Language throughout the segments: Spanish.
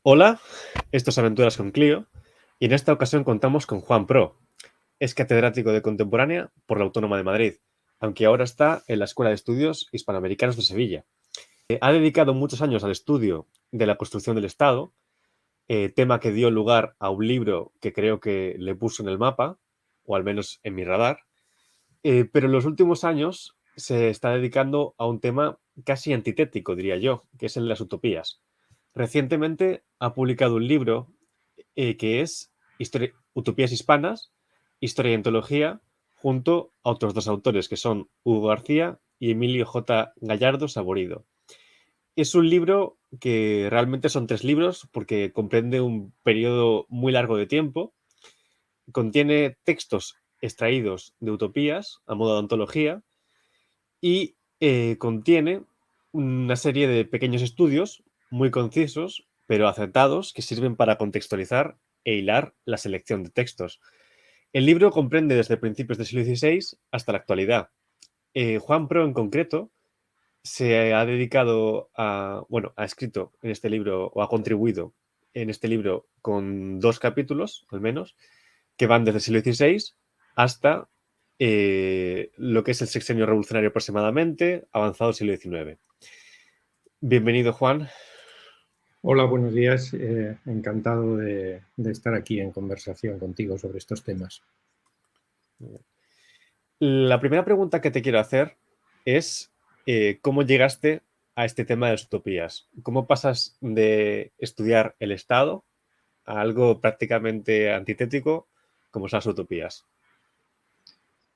Hola, esto es Aventuras con Clio y en esta ocasión contamos con Juan Pro. Es catedrático de Contemporánea por la Autónoma de Madrid, aunque ahora está en la Escuela de Estudios Hispanoamericanos de Sevilla. Ha dedicado muchos años al estudio de la construcción del Estado, tema que dio lugar a un libro que creo que le puso en el mapa, o al menos en mi radar, pero en los últimos años se está dedicando a un tema casi antitético, diría yo, que es el de las utopías. Recientemente ha publicado un libro que es Utopías Hispanas, Historia y Antología, junto a otros dos autores que son Hugo García y Emilio J. Gallardo Saborido. Es un libro que realmente son tres libros porque comprende un periodo muy largo de tiempo, contiene textos extraídos de utopías a modo de antología y contiene una serie de pequeños estudios muy concisos, pero acertados, que sirven para contextualizar e hilar la selección de textos. El libro comprende desde principios del siglo XVI hasta la actualidad. Juan Pro, en concreto, se ha dedicado a, bueno, ha escrito en este libro o ha contribuido en este libro con 2 capítulos, al menos, que van desde el siglo XVI hasta lo que es el sexenio revolucionario aproximadamente, avanzado siglo XIX. Bienvenido, Juan. Hola, buenos días. Encantado de estar aquí en conversación contigo sobre estos temas. La primera pregunta que te quiero hacer es ¿cómo llegaste a este tema de las utopías? ¿Cómo pasas de estudiar el Estado a algo prácticamente antitético como son las utopías?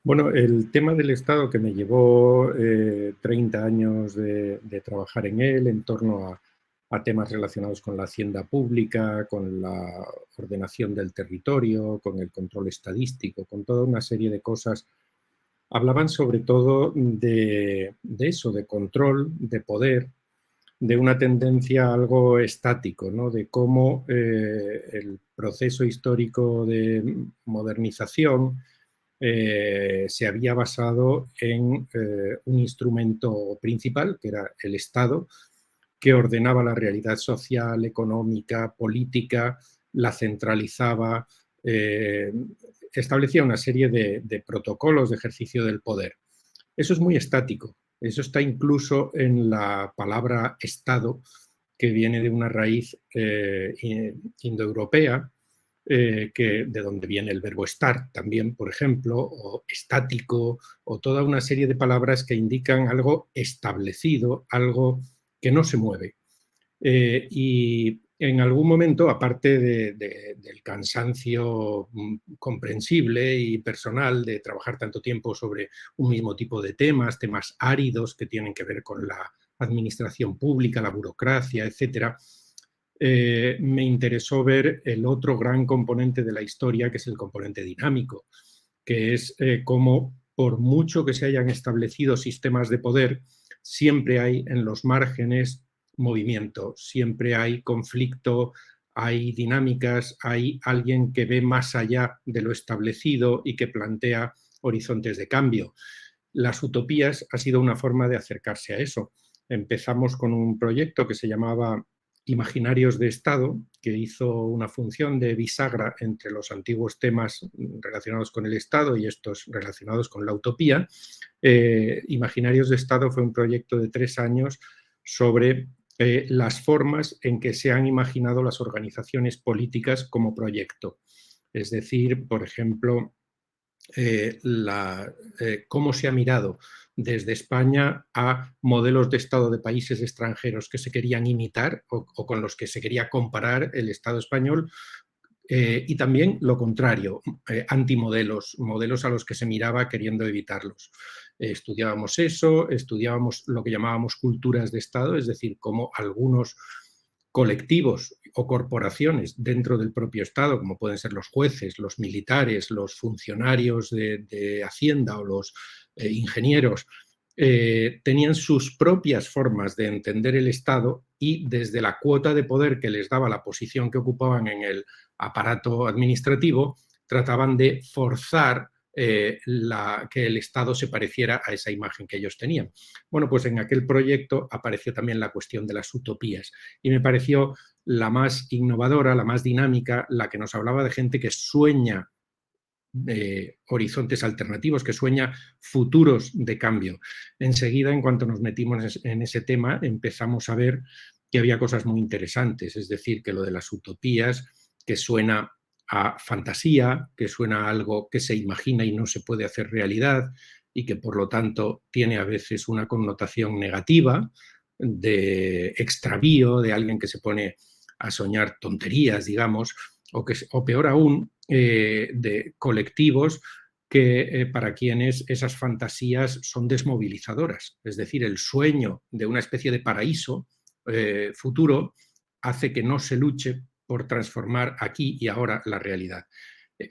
Bueno, el tema del Estado que me llevó 30 años de trabajar en él en torno a temas relacionados con la hacienda pública, con la ordenación del territorio, con el control estadístico, con toda una serie de cosas, hablaban sobre todo de eso, de control, de poder, de una tendencia algo estático, ¿no? De cómo el proceso histórico de modernización se había basado en un instrumento principal, que era el Estado, que ordenaba la realidad social, económica, política, la centralizaba, establecía una serie de protocolos de ejercicio del poder. Eso es muy estático. Eso está incluso en la palabra Estado, que viene de una raíz indoeuropea, de donde viene el verbo estar también, por ejemplo, o estático, o toda una serie de palabras que indican algo establecido, algo que no se mueve. Y en algún momento, aparte del cansancio comprensible y personal de trabajar tanto tiempo sobre un mismo tipo de temas, temas áridos que tienen que ver con la administración pública, la burocracia, etcétera, me interesó ver el otro gran componente de la historia, que es el componente dinámico, que es cómo, por mucho que se hayan establecido sistemas de poder, siempre hay en los márgenes movimiento, siempre hay conflicto, hay dinámicas, hay alguien que ve más allá de lo establecido y que plantea horizontes de cambio. Las utopías ha sido una forma de acercarse a eso. Empezamos con un proyecto que se llamaba Imaginarios de Estado, que hizo una función de bisagra entre los antiguos temas relacionados con el Estado y estos relacionados con la utopía. Imaginarios de Estado fue un proyecto de 3 años sobre las formas en que se han imaginado las organizaciones políticas como proyecto. Es decir, por ejemplo, cómo se ha mirado desde España a modelos de Estado de países extranjeros que se querían imitar o con los que se quería comparar el Estado español, y también lo contrario, antimodelos, modelos a los que se miraba queriendo evitarlos. Estudiábamos eso, estudiábamos lo que llamábamos culturas de Estado, es decir, cómo algunos colectivos o corporaciones dentro del propio Estado, como pueden ser los jueces, los militares, los funcionarios de Hacienda o los ingenieros, tenían sus propias formas de entender el Estado y desde la cuota de poder que les daba la posición que ocupaban en el aparato administrativo, trataban de forzar que el Estado se pareciera a esa imagen que ellos tenían. Bueno, pues en aquel proyecto apareció también la cuestión de las utopías y me pareció la más innovadora, la más dinámica, la que nos hablaba de gente que sueña horizontes alternativos, que sueña futuros de cambio. Enseguida, en cuanto nos metimos en ese tema, empezamos a ver que había cosas muy interesantes, es decir, que lo de las utopías, que suena a fantasía, que suena a algo que se imagina y no se puede hacer realidad y que por lo tanto tiene a veces una connotación negativa de extravío, de alguien que se pone a soñar tonterías, digamos, o peor aún, de colectivos que para quienes esas fantasías son desmovilizadoras. Es decir, el sueño de una especie de paraíso futuro hace que no se luche por transformar aquí y ahora la realidad.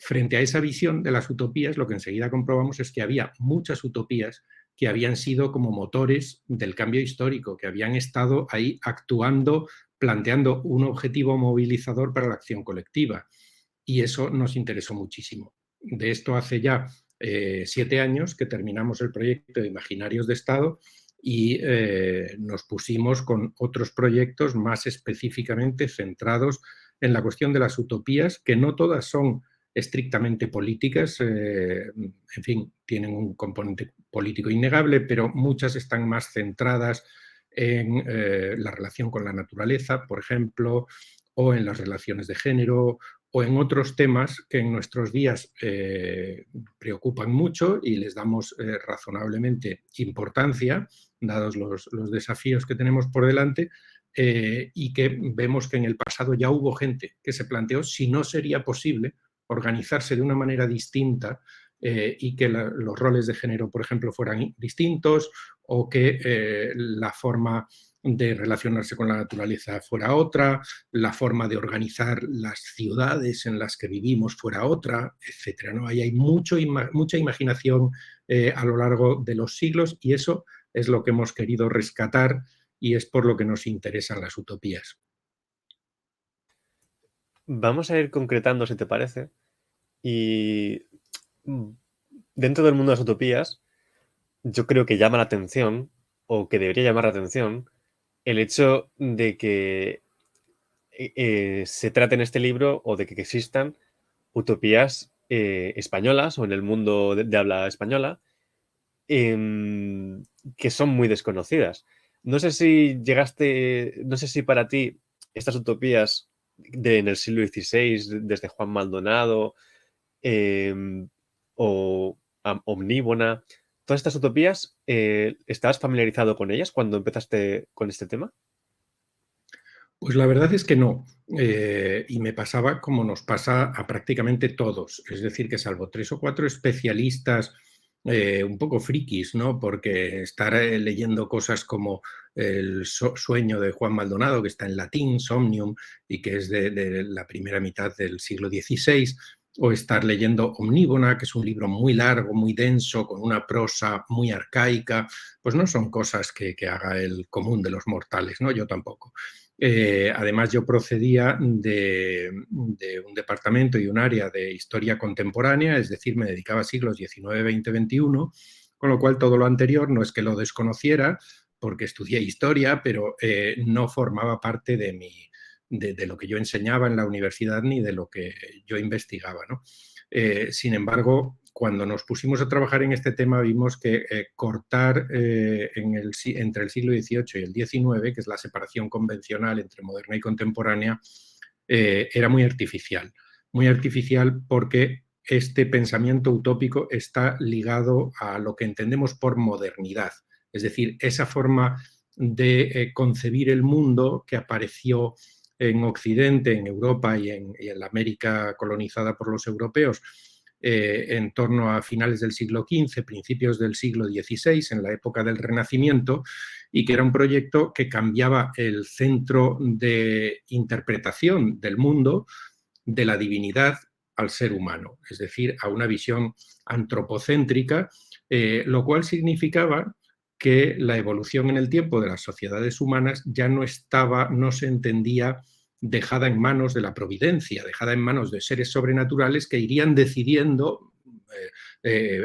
Frente a esa visión de las utopías, lo que enseguida comprobamos es que había muchas utopías que habían sido como motores del cambio histórico, que habían estado ahí actuando, planteando un objetivo movilizador para la acción colectiva. Y eso nos interesó muchísimo. De esto hace ya 7 años que terminamos el proyecto de Imaginarios de Estado y nos pusimos con otros proyectos más específicamente centrados en la cuestión de las utopías, que no todas son estrictamente políticas, en fin, tienen un componente político innegable, pero muchas están más centradas en la relación con la naturaleza, por ejemplo, o en las relaciones de género, o en otros temas que en nuestros días preocupan mucho y les damos razonablemente importancia, dados los desafíos que tenemos por delante, y que vemos que en el pasado ya hubo gente que se planteó si no sería posible organizarse de una manera distinta y que los roles de género, por ejemplo, fueran distintos o que la forma de relacionarse con la naturaleza fuera otra, la forma de organizar las ciudades en las que vivimos fuera otra, etcétera, ¿no? Ahí hay mucha imaginación a lo largo de los siglos y eso es lo que hemos querido rescatar y es por lo que nos interesan las utopías. Vamos a ir concretando, si te parece. Y mm, dentro del mundo de las utopías, yo creo que llama la atención, o que debería llamar la atención, el hecho de que se trate en este libro o de que existan utopías españolas o en el mundo de habla española que son muy desconocidas. No sé si llegaste, no sé si para ti estas utopías en el siglo XVI, desde Juan Maldonado eh, o Omníbona, todas estas utopías, ¿estabas familiarizado con ellas cuando empezaste con este tema? Pues la verdad es que no. Y me pasaba como nos pasa a prácticamente todos. Es decir, que salvo 3 o 4 especialistas un poco frikis, ¿no? Porque estar leyendo cosas como el sueño de Juan Maldonado, que está en latín, Somnium, y que es de la primera mitad del siglo XVI, o estar leyendo Omníbona, que es un libro muy largo, muy denso, con una prosa muy arcaica, pues no son cosas que haga el común de los mortales, ¿no? Yo tampoco. Además, yo procedía de un departamento y un área de historia contemporánea, es decir, me dedicaba a siglos XIX, XX, XXI, con lo cual todo lo anterior no es que lo desconociera, porque estudié historia, pero no formaba parte de lo que yo enseñaba en la universidad ni de lo que yo investigaba, ¿no? Sin embargo, cuando nos pusimos a trabajar en este tema vimos que cortar entre el siglo XVIII y el XIX, que es la separación convencional entre moderna y contemporánea, era muy artificial porque este pensamiento utópico está ligado a lo que entendemos por modernidad, es decir, esa forma de concebir el mundo que apareció en Occidente, en Europa y en la América colonizada por los europeos en torno a finales del siglo XV, principios del siglo XVI, en la época del Renacimiento, y que era un proyecto que cambiaba el centro de interpretación del mundo de la divinidad al ser humano, es decir, a una visión antropocéntrica, lo cual significaba que la evolución en el tiempo de las sociedades humanas ya no se entendía dejada en manos de la providencia, dejada en manos de seres sobrenaturales que irían decidiendo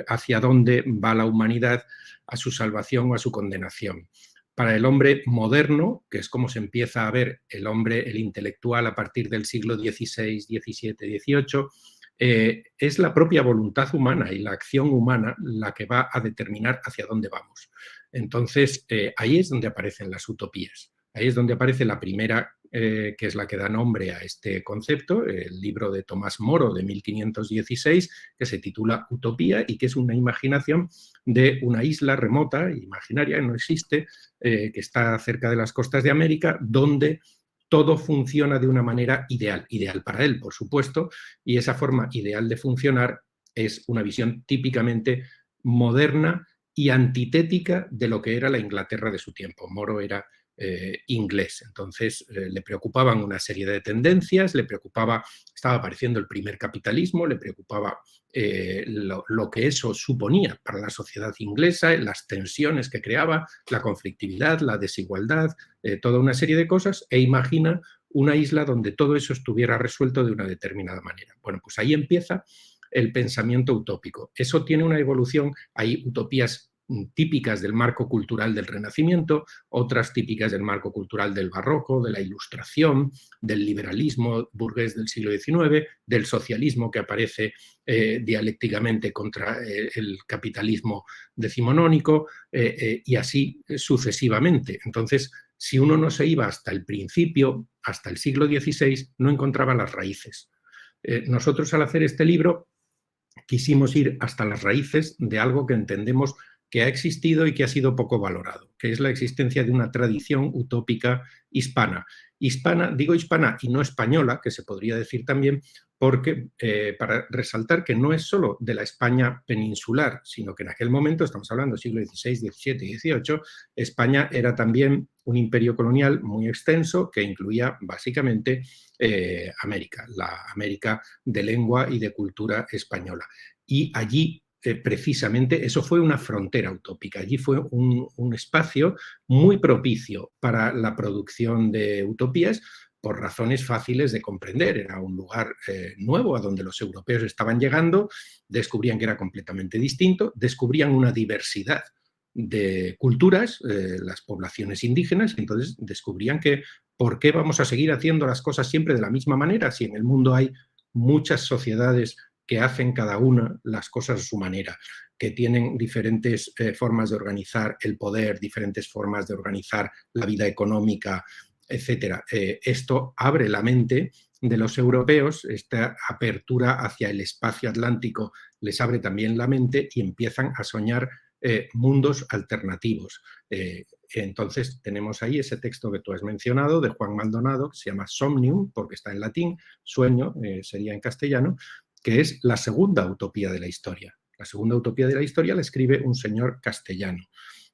hacia dónde va la humanidad, a su salvación o a su condenación. Para el hombre moderno, que es como se empieza a ver el hombre, el intelectual, a partir del siglo XVI, XVII, XVIII, es la propia voluntad humana y la acción humana la que va a determinar hacia dónde vamos. Entonces, ahí es donde aparecen las utopías. Ahí es donde aparece la primera, que es la que da nombre a este concepto, el libro de Tomás Moro de 1516, que se titula Utopía y que es una imaginación de una isla remota, imaginaria, no existe, que está cerca de las costas de América, donde todo funciona de una manera ideal, ideal para él, por supuesto, y esa forma ideal de funcionar es una visión típicamente moderna y antitética de lo que era la Inglaterra de su tiempo. Moro era inglés. Entonces le preocupaban una serie de tendencias, le preocupaba, estaba apareciendo el primer capitalismo, le preocupaba lo que eso suponía para la sociedad inglesa, las tensiones que creaba, la conflictividad, la desigualdad, toda una serie de cosas, e imagina una isla donde todo eso estuviera resuelto de una determinada manera. Bueno, pues ahí empieza el pensamiento utópico. Eso tiene una evolución, hay utopías típicas del marco cultural del Renacimiento, otras típicas del marco cultural del Barroco, de la Ilustración, del liberalismo burgués del siglo XIX, del socialismo que aparece dialécticamente contra el capitalismo decimonónico y así sucesivamente. Entonces, si uno no se iba hasta el principio, hasta el siglo XVI, no encontraba las raíces. Nosotros al hacer este libro quisimos ir hasta las raíces de algo que entendemos que ha existido y que ha sido poco valorado, que es la existencia de una tradición utópica hispana. Hispana, digo hispana y no española, que se podría decir también, porque para resaltar que no es solo de la España peninsular, sino que en aquel momento, estamos hablando del siglo XVI, XVII y XVIII, España era también un imperio colonial muy extenso que incluía básicamente América, la América de lengua y de cultura española. Y allí precisamente eso fue una frontera utópica. Allí fue un espacio muy propicio para la producción de utopías por razones fáciles de comprender. Era un lugar nuevo a donde los europeos estaban llegando, descubrían que era completamente distinto, descubrían una diversidad de culturas, las poblaciones indígenas, y entonces descubrían que ¿por qué vamos a seguir haciendo las cosas siempre de la misma manera si en el mundo hay muchas sociedades que hacen cada una las cosas a su manera, que tienen diferentes formas de organizar el poder, diferentes formas de organizar la vida económica, etcétera? Esto abre la mente de los europeos, esta apertura hacia el espacio atlántico les abre también la mente y empiezan a soñar mundos alternativos. Entonces tenemos ahí ese texto que tú has mencionado de Juan Maldonado, que se llama Somnium, porque está en latín, sueño sería en castellano, que es la segunda utopía de la historia. La segunda utopía de la historia la escribe un señor castellano.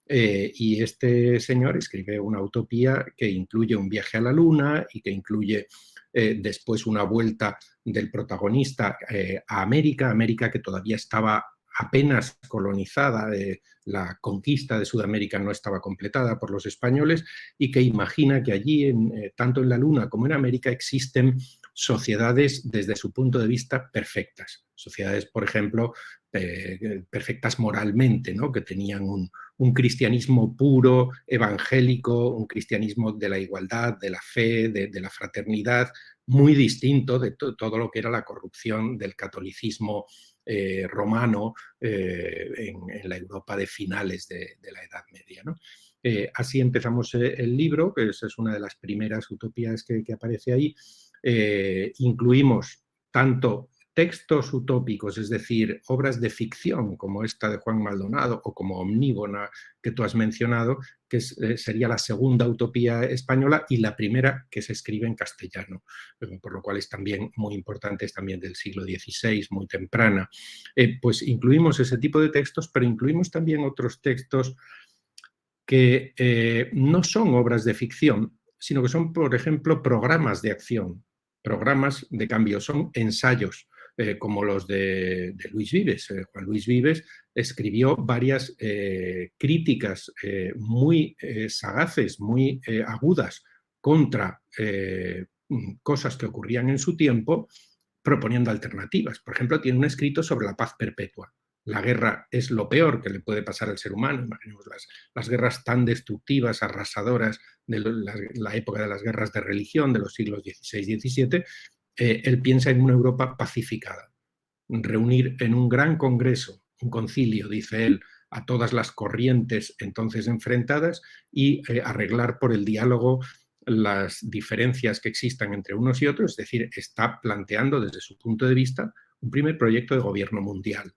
Y este señor escribe una utopía que incluye un viaje a la luna y que incluye después una vuelta del protagonista a América, América que todavía estaba apenas colonizada, la conquista de Sudamérica no estaba completada por los españoles y que imagina que allí, tanto en la Luna como en América, existen sociedades desde su punto de vista perfectas. Sociedades, por ejemplo, perfectas moralmente, ¿no? Que tenían un cristianismo puro, evangélico, un cristianismo de la igualdad, de la fe, de la fraternidad, muy distinto de todo lo que era la corrupción del catolicismo romano en la Europa de finales de la Edad Media, ¿no? Así empezamos el libro, que es una de las primeras utopías que aparece ahí. Incluimos tanto textos utópicos, es decir, obras de ficción como esta de Juan Maldonado o como Omnígona que tú has mencionado, que sería la segunda utopía española y la primera que se escribe en castellano, por lo cual es también muy importante, es también del siglo XVI, muy temprana. Pues incluimos ese tipo de textos, pero incluimos también otros textos que no son obras de ficción, sino que son, por ejemplo, programas de acción, programas de cambio, son ensayos, como los de Luis Vives. Juan Luis Vives escribió varias críticas muy sagaces, muy agudas contra cosas que ocurrían en su tiempo, proponiendo alternativas. Por ejemplo, tiene un escrito sobre la paz perpetua. la guerra es lo peor que le puede pasar al ser humano. Imaginemos las guerras tan destructivas, arrasadoras de la época de las guerras de religión de los siglos XVI y XVII. Él piensa en una Europa pacificada, reunir en un gran congreso, un concilio, dice él, a todas las corrientes entonces enfrentadas y arreglar por el diálogo las diferencias que existan entre unos y otros, es decir, está planteando desde su punto de vista un primer proyecto de gobierno mundial,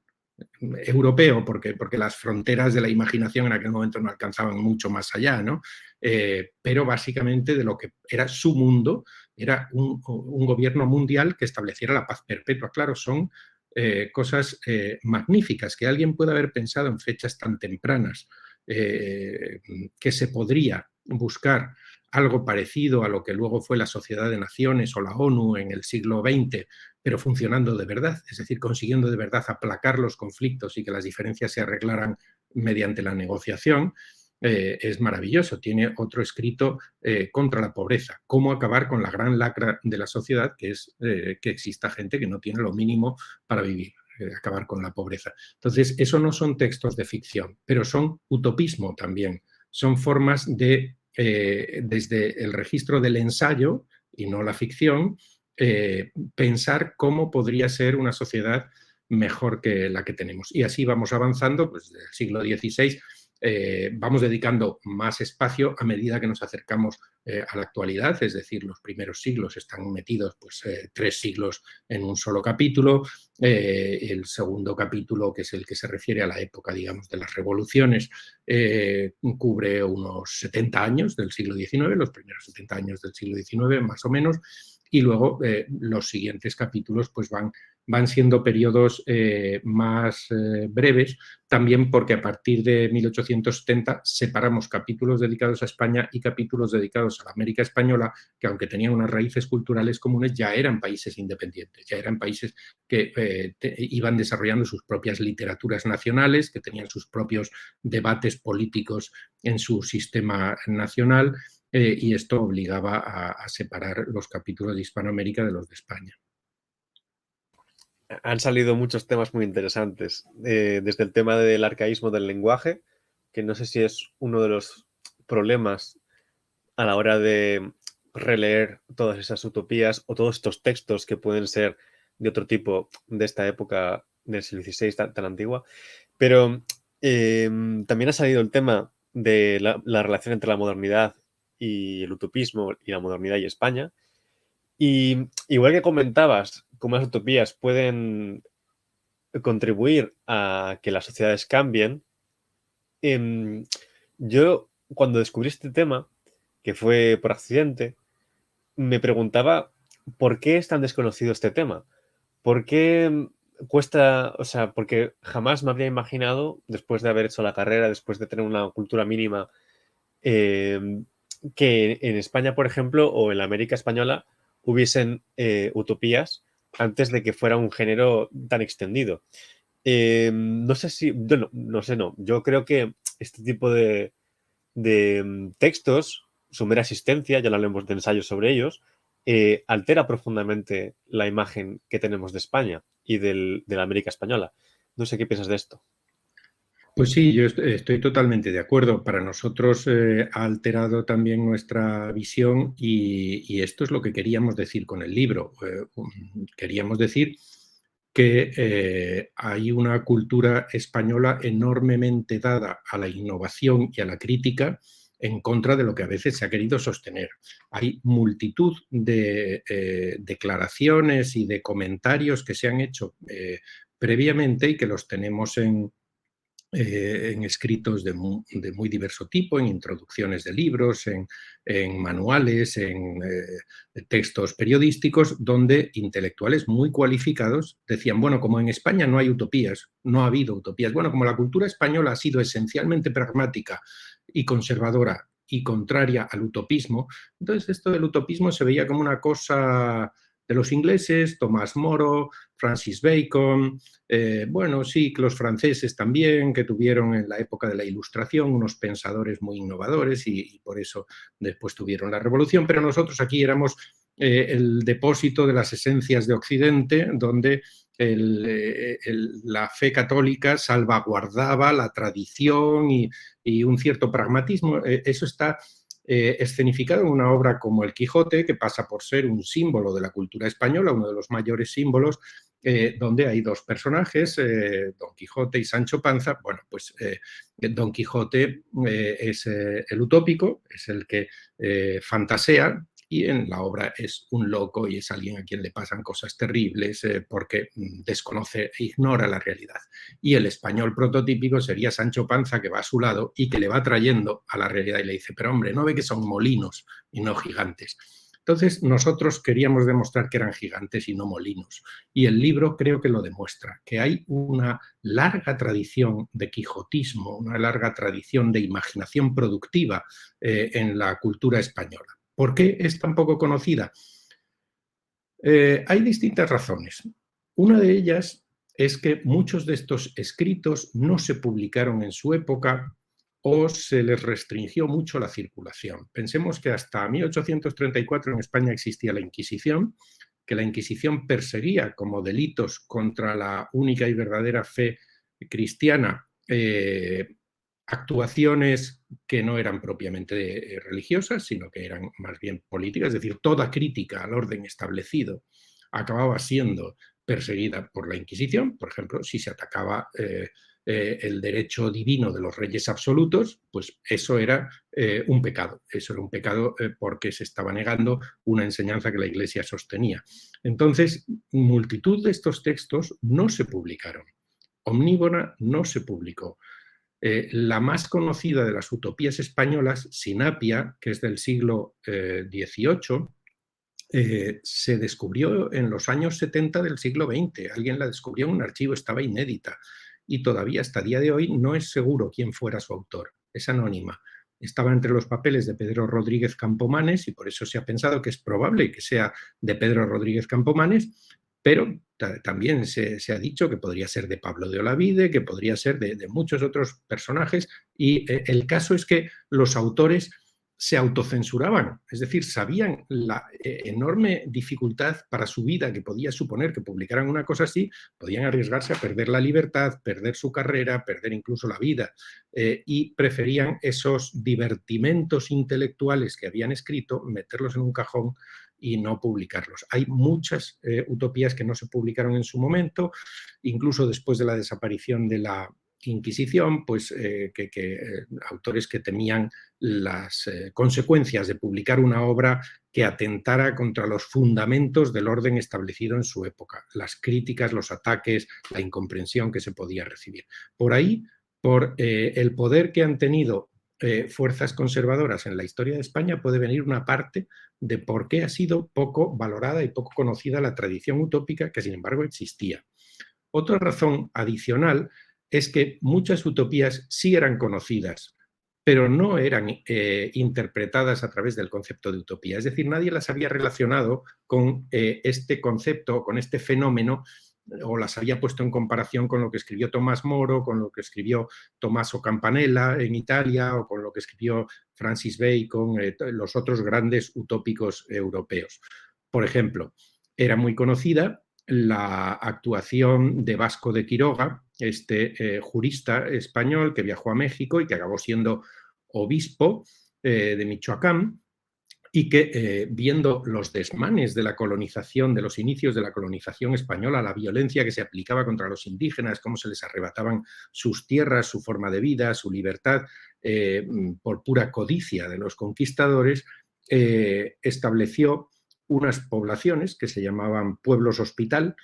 europeo, porque las fronteras de la imaginación en aquel momento no alcanzaban mucho más allá, ¿no? Pero básicamente de lo que era su mundo, era un gobierno mundial que estableciera la paz perpetua. Claro, son cosas magníficas que alguien puede haber pensado en fechas tan tempranas, que se podría buscar algo parecido a lo que luego fue la Sociedad de Naciones o la ONU en el siglo XX, pero funcionando de verdad, es decir, consiguiendo de verdad aplacar los conflictos y que las diferencias se arreglaran mediante la negociación. Es maravilloso. Tiene otro escrito contra la pobreza, cómo acabar con la gran lacra de la sociedad, que es que exista gente que no tiene lo mínimo para vivir, acabar con la pobreza. Entonces, eso no son textos de ficción, pero son utopismo también, son formas de, desde el registro del ensayo y no la ficción, pensar cómo podría ser una sociedad mejor que la que tenemos. Y así vamos avanzando, pues desde el siglo XVI vamos dedicando más espacio a medida que nos acercamos a la actualidad, es decir, los primeros siglos están metidos pues 3 siglos en un solo capítulo, el segundo capítulo, que es el que se refiere a la época, digamos, de las revoluciones, cubre unos 70 años del siglo XIX, los primeros 70 años del siglo XIX más o menos, y luego los siguientes capítulos pues van siendo periodos más breves, también porque a partir de 1870 separamos capítulos dedicados a España y capítulos dedicados a la América Española, que aunque tenían unas raíces culturales comunes, ya eran países independientes, ya eran países que iban desarrollando sus propias literaturas nacionales, que tenían sus propios debates políticos en su sistema nacional, y esto obligaba a separar los capítulos de Hispanoamérica de los de España. Han salido muchos temas muy interesantes, desde el tema del arcaísmo del lenguaje, que no sé si es uno de los problemas a la hora de releer todas esas utopías o todos estos textos que pueden ser de otro tipo de esta época del siglo XVI tan antigua, pero también ha salido el tema de la relación entre la modernidad y el utopismo y la modernidad y España. Y igual que comentabas cómo las utopías pueden contribuir a que las sociedades cambien, yo cuando descubrí este tema, que fue por accidente, me preguntaba por qué es tan desconocido este tema. ¿Por qué cuesta? O sea, porque jamás me habría imaginado, después de haber hecho la carrera, después de tener una cultura mínima, que en España, por ejemplo, o en la América española, hubiesen utopías antes de que fuera un género tan extendido. No sé si, bueno, no sé, no. Yo creo que este tipo de textos, su mera existencia, ya lo hablamos de ensayos sobre ellos, altera profundamente la imagen que tenemos de España y de la América española. No sé qué piensas de esto. Pues sí, yo estoy totalmente de acuerdo. Para nosotros ha alterado también nuestra visión y esto es lo que queríamos decir con el libro. Queríamos decir que hay una cultura española enormemente dada a la innovación y a la crítica en contra de lo que a veces se ha querido sostener. Hay multitud de declaraciones y de comentarios que se han hecho previamente y que los tenemos en escritos de muy diverso tipo, en introducciones de libros, en manuales, en textos periodísticos, donde intelectuales muy cualificados decían, bueno, como en España no hay utopías, no ha habido utopías, bueno, como la cultura española ha sido esencialmente pragmática y conservadora y contraria al utopismo, entonces esto del utopismo se veía como una cosa de los ingleses, Tomás Moro, Francis Bacon, bueno, sí, que los franceses también, que tuvieron en la época de la Ilustración unos pensadores muy innovadores y por eso después tuvieron la revolución, pero nosotros aquí éramos el depósito de las esencias de Occidente, donde la fe católica salvaguardaba la tradición y un cierto pragmatismo. Eso está escenificado en una obra como El Quijote, que pasa por ser un símbolo de la cultura española, uno de los mayores símbolos, donde hay dos personajes, Don Quijote y Sancho Panza. Bueno, pues Don Quijote es el utópico, es el que fantasea, y en la obra es un loco y es alguien a quien le pasan cosas terribles porque desconoce e ignora la realidad. Y el español prototípico sería Sancho Panza, que va a su lado y que le va trayendo a la realidad y le dice: pero hombre, ¿no ve que son molinos y no gigantes? Entonces nosotros queríamos demostrar que eran gigantes y no molinos. Y el libro creo que lo demuestra, que hay una larga tradición de quijotismo, una larga tradición de imaginación productiva en la cultura española. ¿Por qué es tan poco conocida? Hay distintas razones. Una de ellas es que muchos de estos escritos no se publicaron en su época o se les restringió mucho la circulación. Pensemos que hasta 1834 en España existía la Inquisición, que la Inquisición perseguía como delitos contra la única y verdadera fe cristiana actuaciones que no eran propiamente religiosas, sino que eran más bien políticas, es decir, toda crítica al orden establecido acababa siendo perseguida por la Inquisición. Por ejemplo, si se atacaba el derecho divino de los reyes absolutos, pues eso era un pecado. Eso era un pecado porque se estaba negando una enseñanza que la Iglesia sostenía. Entonces, multitud de estos textos no se publicaron. Omnívora no se publicó. La más conocida de las utopías españolas, Sinapia, que es del siglo XVIII, se descubrió en los años 70 del siglo XX. Alguien la descubrió en un archivo, estaba inédita y todavía hasta el día de hoy no es seguro quién fuera su autor. Es anónima. Estaba entre los papeles de Pedro Rodríguez Campomanes y por eso se ha pensado que es probable que sea de Pedro Rodríguez Campomanes, pero también se ha dicho que podría ser de Pablo de Olavide, que podría ser de muchos otros personajes, y el caso es que los autores se autocensuraban, es decir, sabían la enorme dificultad para su vida que podía suponer que publicaran una cosa así, podían arriesgarse a perder la libertad, perder su carrera, perder incluso la vida, y preferían esos divertimentos intelectuales que habían escrito, meterlos en un cajón y no publicarlos. Hay muchas utopías que no se publicaron en su momento, incluso después de la desaparición de la Inquisición, pues autores que temían las consecuencias de publicar una obra que atentara contra los fundamentos del orden establecido en su época, las críticas, los ataques, la incomprensión que se podía recibir. Por ahí, por el poder que han tenido fuerzas conservadoras en la historia de España, puede venir una parte de por qué ha sido poco valorada y poco conocida la tradición utópica que, sin embargo, existía. Otra razón adicional es que muchas utopías sí eran conocidas, pero no eran interpretadas a través del concepto de utopía. Es decir, nadie las había relacionado con este concepto, con este fenómeno, o las había puesto en comparación con lo que escribió Tomás Moro, con lo que escribió Tommaso Campanella en Italia, o con lo que escribió Francis Bacon, los otros grandes utópicos europeos. Por ejemplo, era muy conocida la actuación de Vasco de Quiroga, este jurista español que viajó a México y que acabó siendo obispo de Michoacán, y que viendo los desmanes de la colonización, de los inicios de la colonización española, la violencia que se aplicaba contra los indígenas, cómo se les arrebataban sus tierras, su forma de vida, su libertad, por pura codicia de los conquistadores, estableció unas poblaciones que se llamaban pueblos hospital,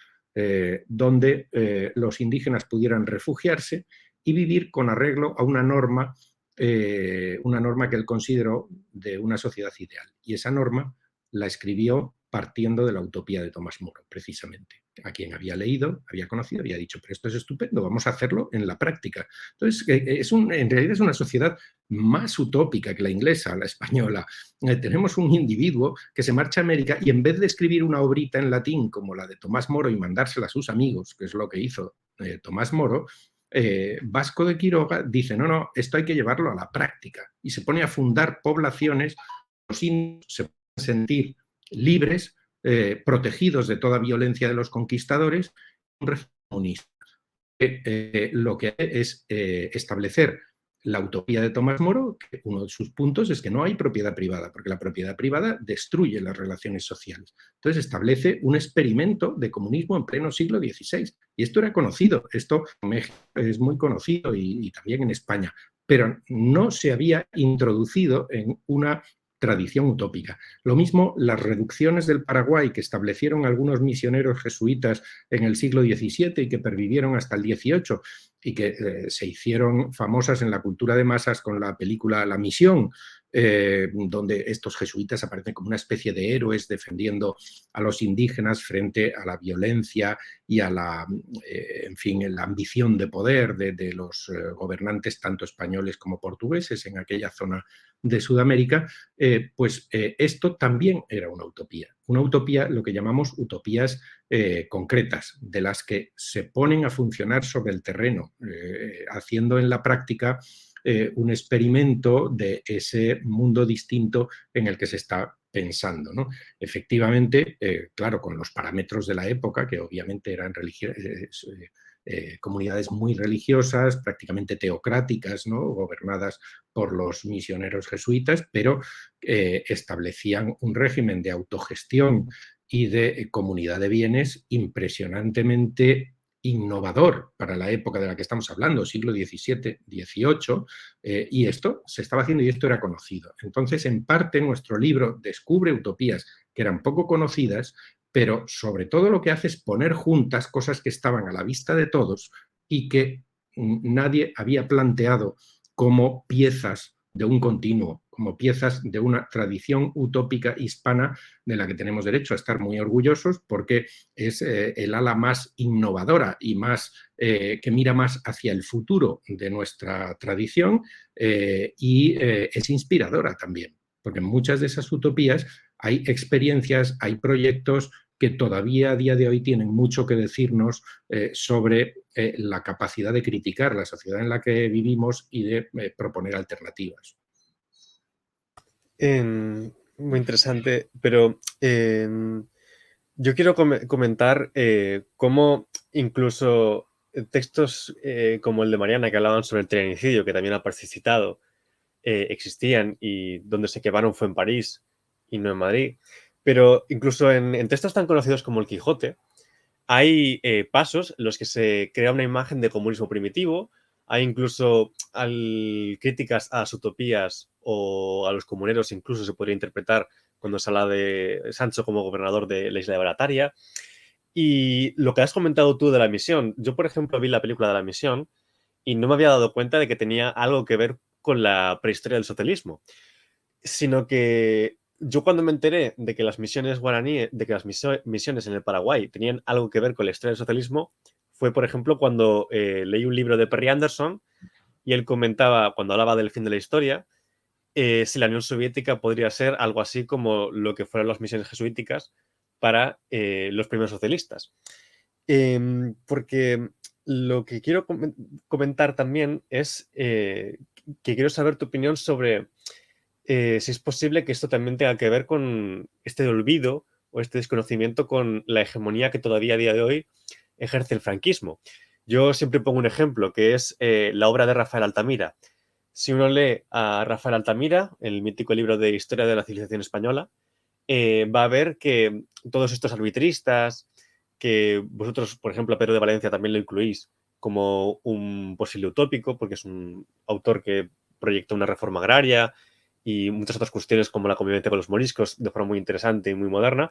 donde los indígenas pudieran refugiarse y vivir con arreglo a una norma que él consideró de una sociedad ideal. Y esa norma la escribió partiendo de la utopía de Tomás Moro, precisamente. A quien había leído, había conocido, había dicho: pero esto es estupendo, vamos a hacerlo en la práctica. Entonces, en realidad es una sociedad más utópica que la inglesa, la española. Tenemos un individuo que se marcha a América y en vez de escribir una obrita en latín como la de Tomás Moro y mandársela a sus amigos, que es lo que hizo Tomás Moro, Vasco de Quiroga dice: no, esto hay que llevarlo a la práctica, y se pone a fundar poblaciones. Los indios se pueden sentir libres, protegidos de toda violencia de los conquistadores, un régimen comunista. Lo que hace es establecer la utopía de Tomás Moro, que uno de sus puntos es que no hay propiedad privada, porque la propiedad privada destruye las relaciones sociales. Entonces establece un experimento de comunismo en pleno siglo XVI. Y esto era conocido, esto en México es muy conocido y también en España, pero no se había introducido en una tradición utópica. Lo mismo las reducciones del Paraguay que establecieron algunos misioneros jesuitas en el siglo XVII y que pervivieron hasta el XVIII y que se hicieron famosas en la cultura de masas con la película La Misión, donde estos jesuitas aparecen como una especie de héroes defendiendo a los indígenas frente a la violencia y a la, en fin, la ambición de poder de los gobernantes tanto españoles como portugueses en aquella zona de Sudamérica, esto también era una utopía. Una utopía, lo que llamamos utopías concretas, de las que se ponen a funcionar sobre el terreno, haciendo en la práctica un experimento de ese mundo distinto en el que se está pensando, ¿no? Efectivamente, claro, con los parámetros de la época, que obviamente eran comunidades muy religiosas, prácticamente teocráticas, ¿no? Gobernadas por los misioneros jesuitas, pero establecían un régimen de autogestión y de comunidad de bienes impresionantemente innovador para la época de la que estamos hablando, siglo XVII, XVIII, y esto se estaba haciendo y esto era conocido. Entonces, en parte, nuestro libro descubre utopías que eran poco conocidas, pero sobre todo lo que hace es poner juntas cosas que estaban a la vista de todos y que nadie había planteado como piezas de un continuo, como piezas de una tradición utópica hispana de la que tenemos derecho a estar muy orgullosos porque es el ala más innovadora y más que mira más hacia el futuro de nuestra tradición y es inspiradora también, porque en muchas de esas utopías hay experiencias, hay proyectos que todavía a día de hoy tienen mucho que decirnos sobre la capacidad de criticar la sociedad en la que vivimos y de proponer alternativas. Muy interesante, pero yo quiero comentar cómo incluso textos como el de Mariana, que hablaban sobre el tiranicidio, que también ha participado, existían y donde se quemaron fue en París y no en Madrid. Pero incluso en textos tan conocidos como el Quijote, hay pasos en los que se crea una imagen de comunismo primitivo, hay incluso críticas a las utopías o a los comuneros, incluso se podría interpretar cuando se habla de Sancho como gobernador de la isla de Barataria. Y lo que has comentado tú de La Misión, yo por ejemplo vi la película de La Misión y no me había dado cuenta de que tenía algo que ver con la prehistoria del socialismo, sino que yo cuando me enteré de que las misiones guaraníes, de que las misiones en el Paraguay tenían algo que ver con la historia del socialismo, fue, por ejemplo, cuando leí un libro de Perry Anderson y él comentaba, cuando hablaba del fin de la historia, si la Unión Soviética podría ser algo así como lo que fueron las misiones jesuíticas para los primeros socialistas. Porque lo que quiero comentar también es que quiero saber tu opinión sobre si es posible que esto también tenga que ver con este olvido o este desconocimiento con la hegemonía que todavía a día de hoy ejerce el franquismo. Yo siempre pongo un ejemplo, que es la obra de Rafael Altamira. Si uno lee a Rafael Altamira, el mítico libro de Historia de la Civilización Española, va a ver que todos estos arbitristas, que vosotros, por ejemplo, a Pedro de Valencia también lo incluís como un posible utópico, porque es un autor que proyecta una reforma agraria y muchas otras cuestiones como la convivencia con los moriscos de forma muy interesante y muy moderna.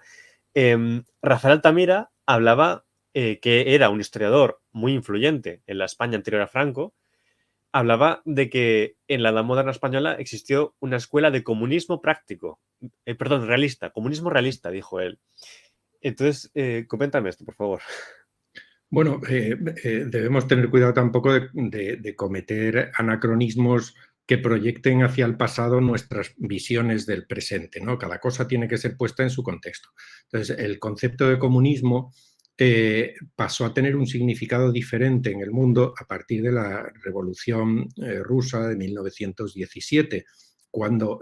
Rafael Altamira hablaba que era un historiador muy influyente en la España anterior a Franco, hablaba de que en la Edad Moderna española existió una escuela de comunismo práctico, perdón, realista, comunismo realista, dijo él. Entonces, coméntame esto, por favor. Bueno, debemos tener cuidado tampoco de cometer anacronismos que proyecten hacia el pasado nuestras visiones del presente, ¿no? Cada cosa tiene que ser puesta en su contexto. Entonces, el concepto de comunismo pasó a tener un significado diferente en el mundo a partir de la Revolución Rusa de 1917, cuando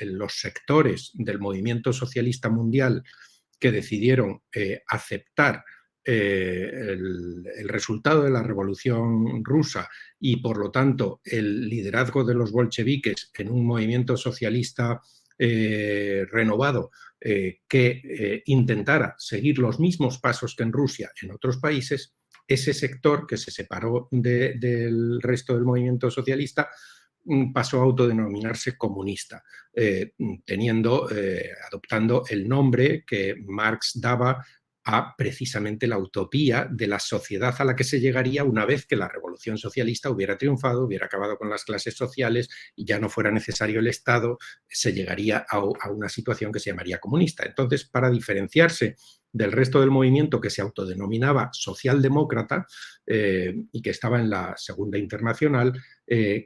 los sectores del movimiento socialista mundial que decidieron aceptar el resultado de la Revolución Rusa y, por lo tanto, el liderazgo de los bolcheviques en un movimiento socialista renovado que intentara seguir los mismos pasos que en Rusia en otros países, ese sector que se separó del resto del movimiento socialista pasó a autodenominarse comunista, adoptando el nombre que Marx daba a precisamente la utopía de la sociedad a la que se llegaría una vez que la revolución socialista hubiera triunfado, hubiera acabado con las clases sociales y ya no fuera necesario el Estado, se llegaría a una situación que se llamaría comunista. Entonces, para diferenciarse del resto del movimiento que se autodenominaba socialdemócrata y que estaba en la Segunda Internacional,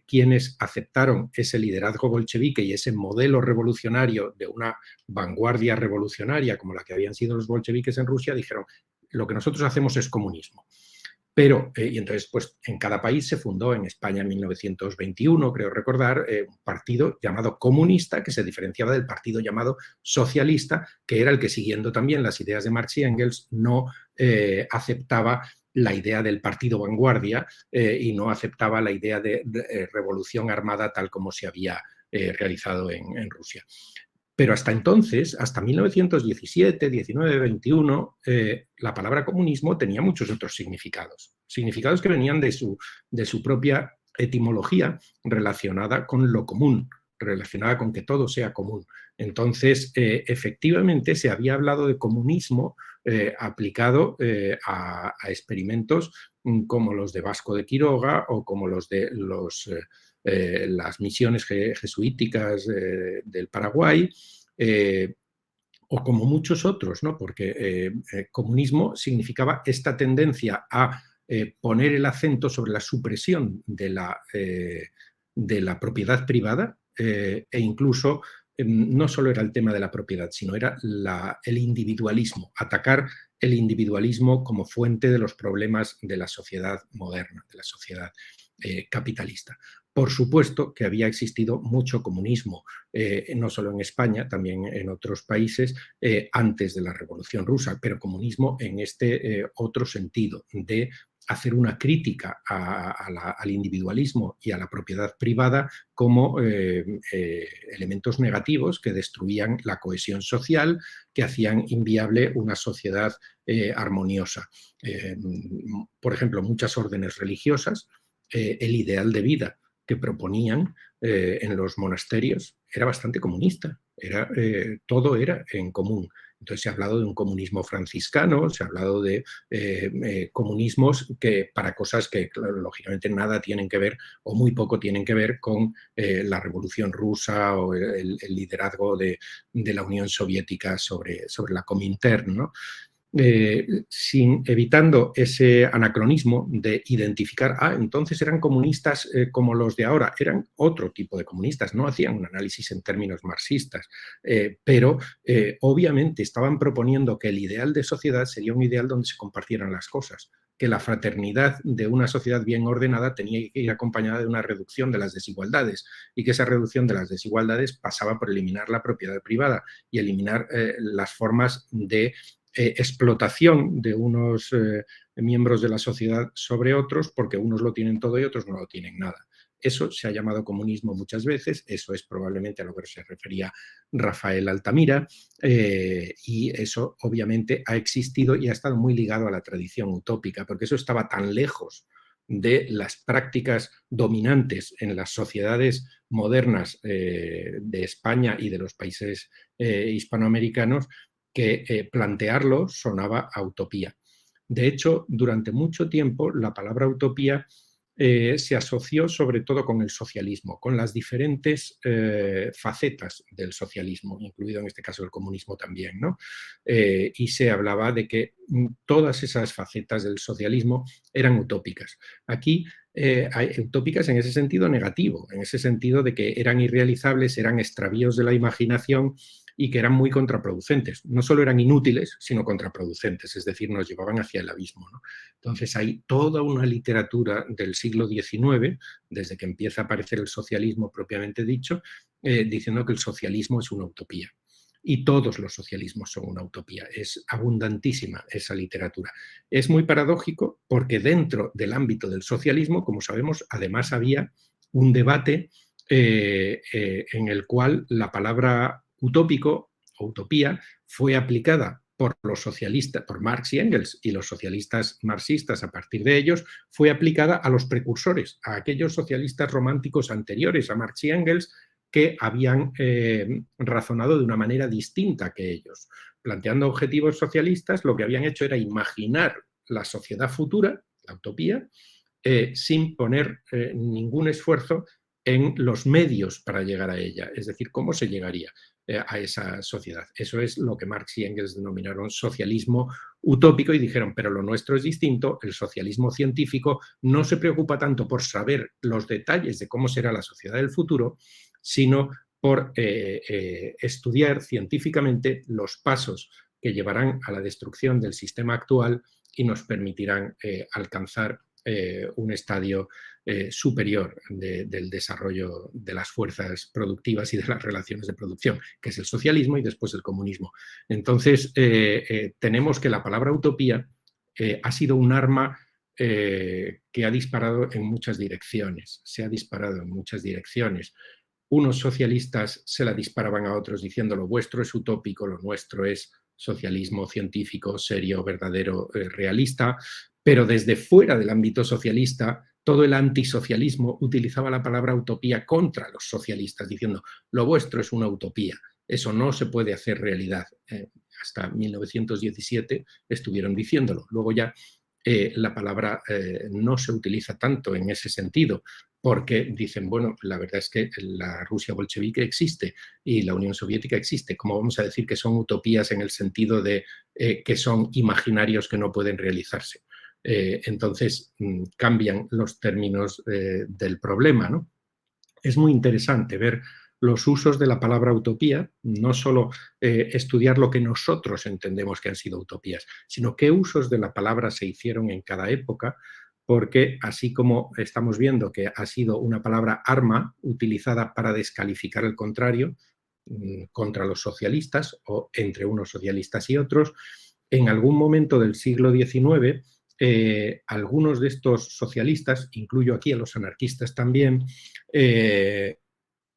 quienes aceptaron ese liderazgo bolchevique y ese modelo revolucionario de una vanguardia revolucionaria como la que habían sido los bolcheviques en Rusia, dijeron, lo que nosotros hacemos es comunismo. Pero, y entonces, pues en cada país se fundó, en España en 1921, creo recordar, un partido llamado comunista que se diferenciaba del partido llamado socialista, que era el que, siguiendo también las ideas de Marx y Engels, no aceptaba la idea del partido vanguardia y no aceptaba la idea de revolución armada tal como se había realizado en Rusia. Pero hasta entonces, hasta 1917, 19, 21, la palabra comunismo tenía muchos otros significados. Significados que venían de su propia etimología relacionada con lo común, relacionada con que todo sea común. Entonces, efectivamente, se había hablado de comunismo aplicado a experimentos como los de Vasco de Quiroga o como los de las misiones jesuíticas del Paraguay, o como muchos otros, ¿no? Porque comunismo significaba esta tendencia a poner el acento sobre la supresión de la propiedad privada e incluso no solo era el tema de la propiedad, sino era el individualismo, atacar el individualismo como fuente de los problemas de la sociedad moderna, de la sociedad capitalista. Por supuesto que había existido mucho comunismo, no solo en España, también en otros países, antes de la Revolución Rusa, pero comunismo en este otro sentido, de hacer una crítica al individualismo y a la propiedad privada como elementos negativos que destruían la cohesión social, que hacían inviable una sociedad armoniosa. Por ejemplo, muchas órdenes religiosas, el ideal de vida que proponían en los monasterios era bastante comunista, todo era en común. Entonces se ha hablado de un comunismo franciscano, se ha hablado de comunismos que para cosas que lógicamente nada tienen que ver o muy poco tienen que ver con la Revolución Rusa o el liderazgo de la Unión Soviética sobre la Comintern, ¿no? Evitando ese anacronismo de identificar, entonces eran comunistas como los de ahora, eran otro tipo de comunistas, no hacían un análisis en términos marxistas, pero obviamente estaban proponiendo que el ideal de sociedad sería un ideal donde se compartieran las cosas, que la fraternidad de una sociedad bien ordenada tenía que ir acompañada de una reducción de las desigualdades y que esa reducción de las desigualdades pasaba por eliminar la propiedad privada y eliminar las formas de explotación de unos miembros de la sociedad sobre otros porque unos lo tienen todo y otros no lo tienen nada. Eso se ha llamado comunismo muchas veces, eso es probablemente a lo que se refería Rafael Altamira y eso obviamente ha existido y ha estado muy ligado a la tradición utópica porque eso estaba tan lejos de las prácticas dominantes en las sociedades modernas de España y de los países hispanoamericanos que plantearlo sonaba a utopía. De hecho, durante mucho tiempo la palabra utopía se asoció sobre todo con el socialismo, con las diferentes facetas del socialismo, incluido en este caso el comunismo también, ¿no? Y se hablaba de que todas esas facetas del socialismo eran utópicas. Aquí hay utópicas en ese sentido negativo, en ese sentido de que eran irrealizables, eran extravíos de la imaginación y que eran muy contraproducentes. No solo eran inútiles, sino contraproducentes, es decir, nos llevaban hacia el abismo, ¿no? Entonces hay toda una literatura del siglo XIX, desde que empieza a aparecer el socialismo propiamente dicho, diciendo que el socialismo es una utopía. Y todos los socialismos son una utopía. Es abundantísima esa literatura. Es muy paradójico porque dentro del ámbito del socialismo, como sabemos, además había un debate en el cual la palabra utópico o utopía fue aplicada por los socialistas, por Marx y Engels, y los socialistas marxistas a partir de ellos, fue aplicada a los precursores, a aquellos socialistas románticos anteriores a Marx y Engels, que habían razonado de una manera distinta que ellos. Planteando objetivos socialistas, lo que habían hecho era imaginar la sociedad futura, la utopía, sin poner ningún esfuerzo en los medios para llegar a ella, es decir, cómo se llegaría a esa sociedad. Eso es lo que Marx y Engels denominaron socialismo utópico y dijeron, pero lo nuestro es distinto, el socialismo científico no se preocupa tanto por saber los detalles de cómo será la sociedad del futuro, sino por estudiar científicamente los pasos que llevarán a la destrucción del sistema actual y nos permitirán alcanzar un estadio superior del desarrollo de las fuerzas productivas y de las relaciones de producción, que es el socialismo y después el comunismo. Entonces, tenemos que la palabra utopía ha sido un arma que ha disparado en muchas direcciones, se ha disparado en muchas direcciones. Unos socialistas se la disparaban a otros diciendo lo vuestro es utópico, lo nuestro es socialismo científico, serio, verdadero, realista, pero desde fuera del ámbito socialista, todo el antisocialismo utilizaba la palabra utopía contra los socialistas, diciendo lo vuestro es una utopía, eso no se puede hacer realidad. Hasta 1917 estuvieron diciéndolo. Luego ya la palabra no se utiliza tanto en ese sentido, porque dicen, bueno, la verdad es que la Rusia bolchevique existe y la Unión Soviética existe. ¿Cómo vamos a decir que son utopías en el sentido de que son imaginarios que no pueden realizarse? Entonces cambian los términos del problema, ¿no? Es muy interesante ver los usos de la palabra utopía, no solo estudiar lo que nosotros entendemos que han sido utopías, sino qué usos de la palabra se hicieron en cada época, porque así como estamos viendo que ha sido una palabra arma utilizada para descalificar el contrario contra los socialistas o entre unos socialistas y otros, en algún momento del siglo XIX, algunos de estos socialistas, incluyo aquí a los anarquistas también,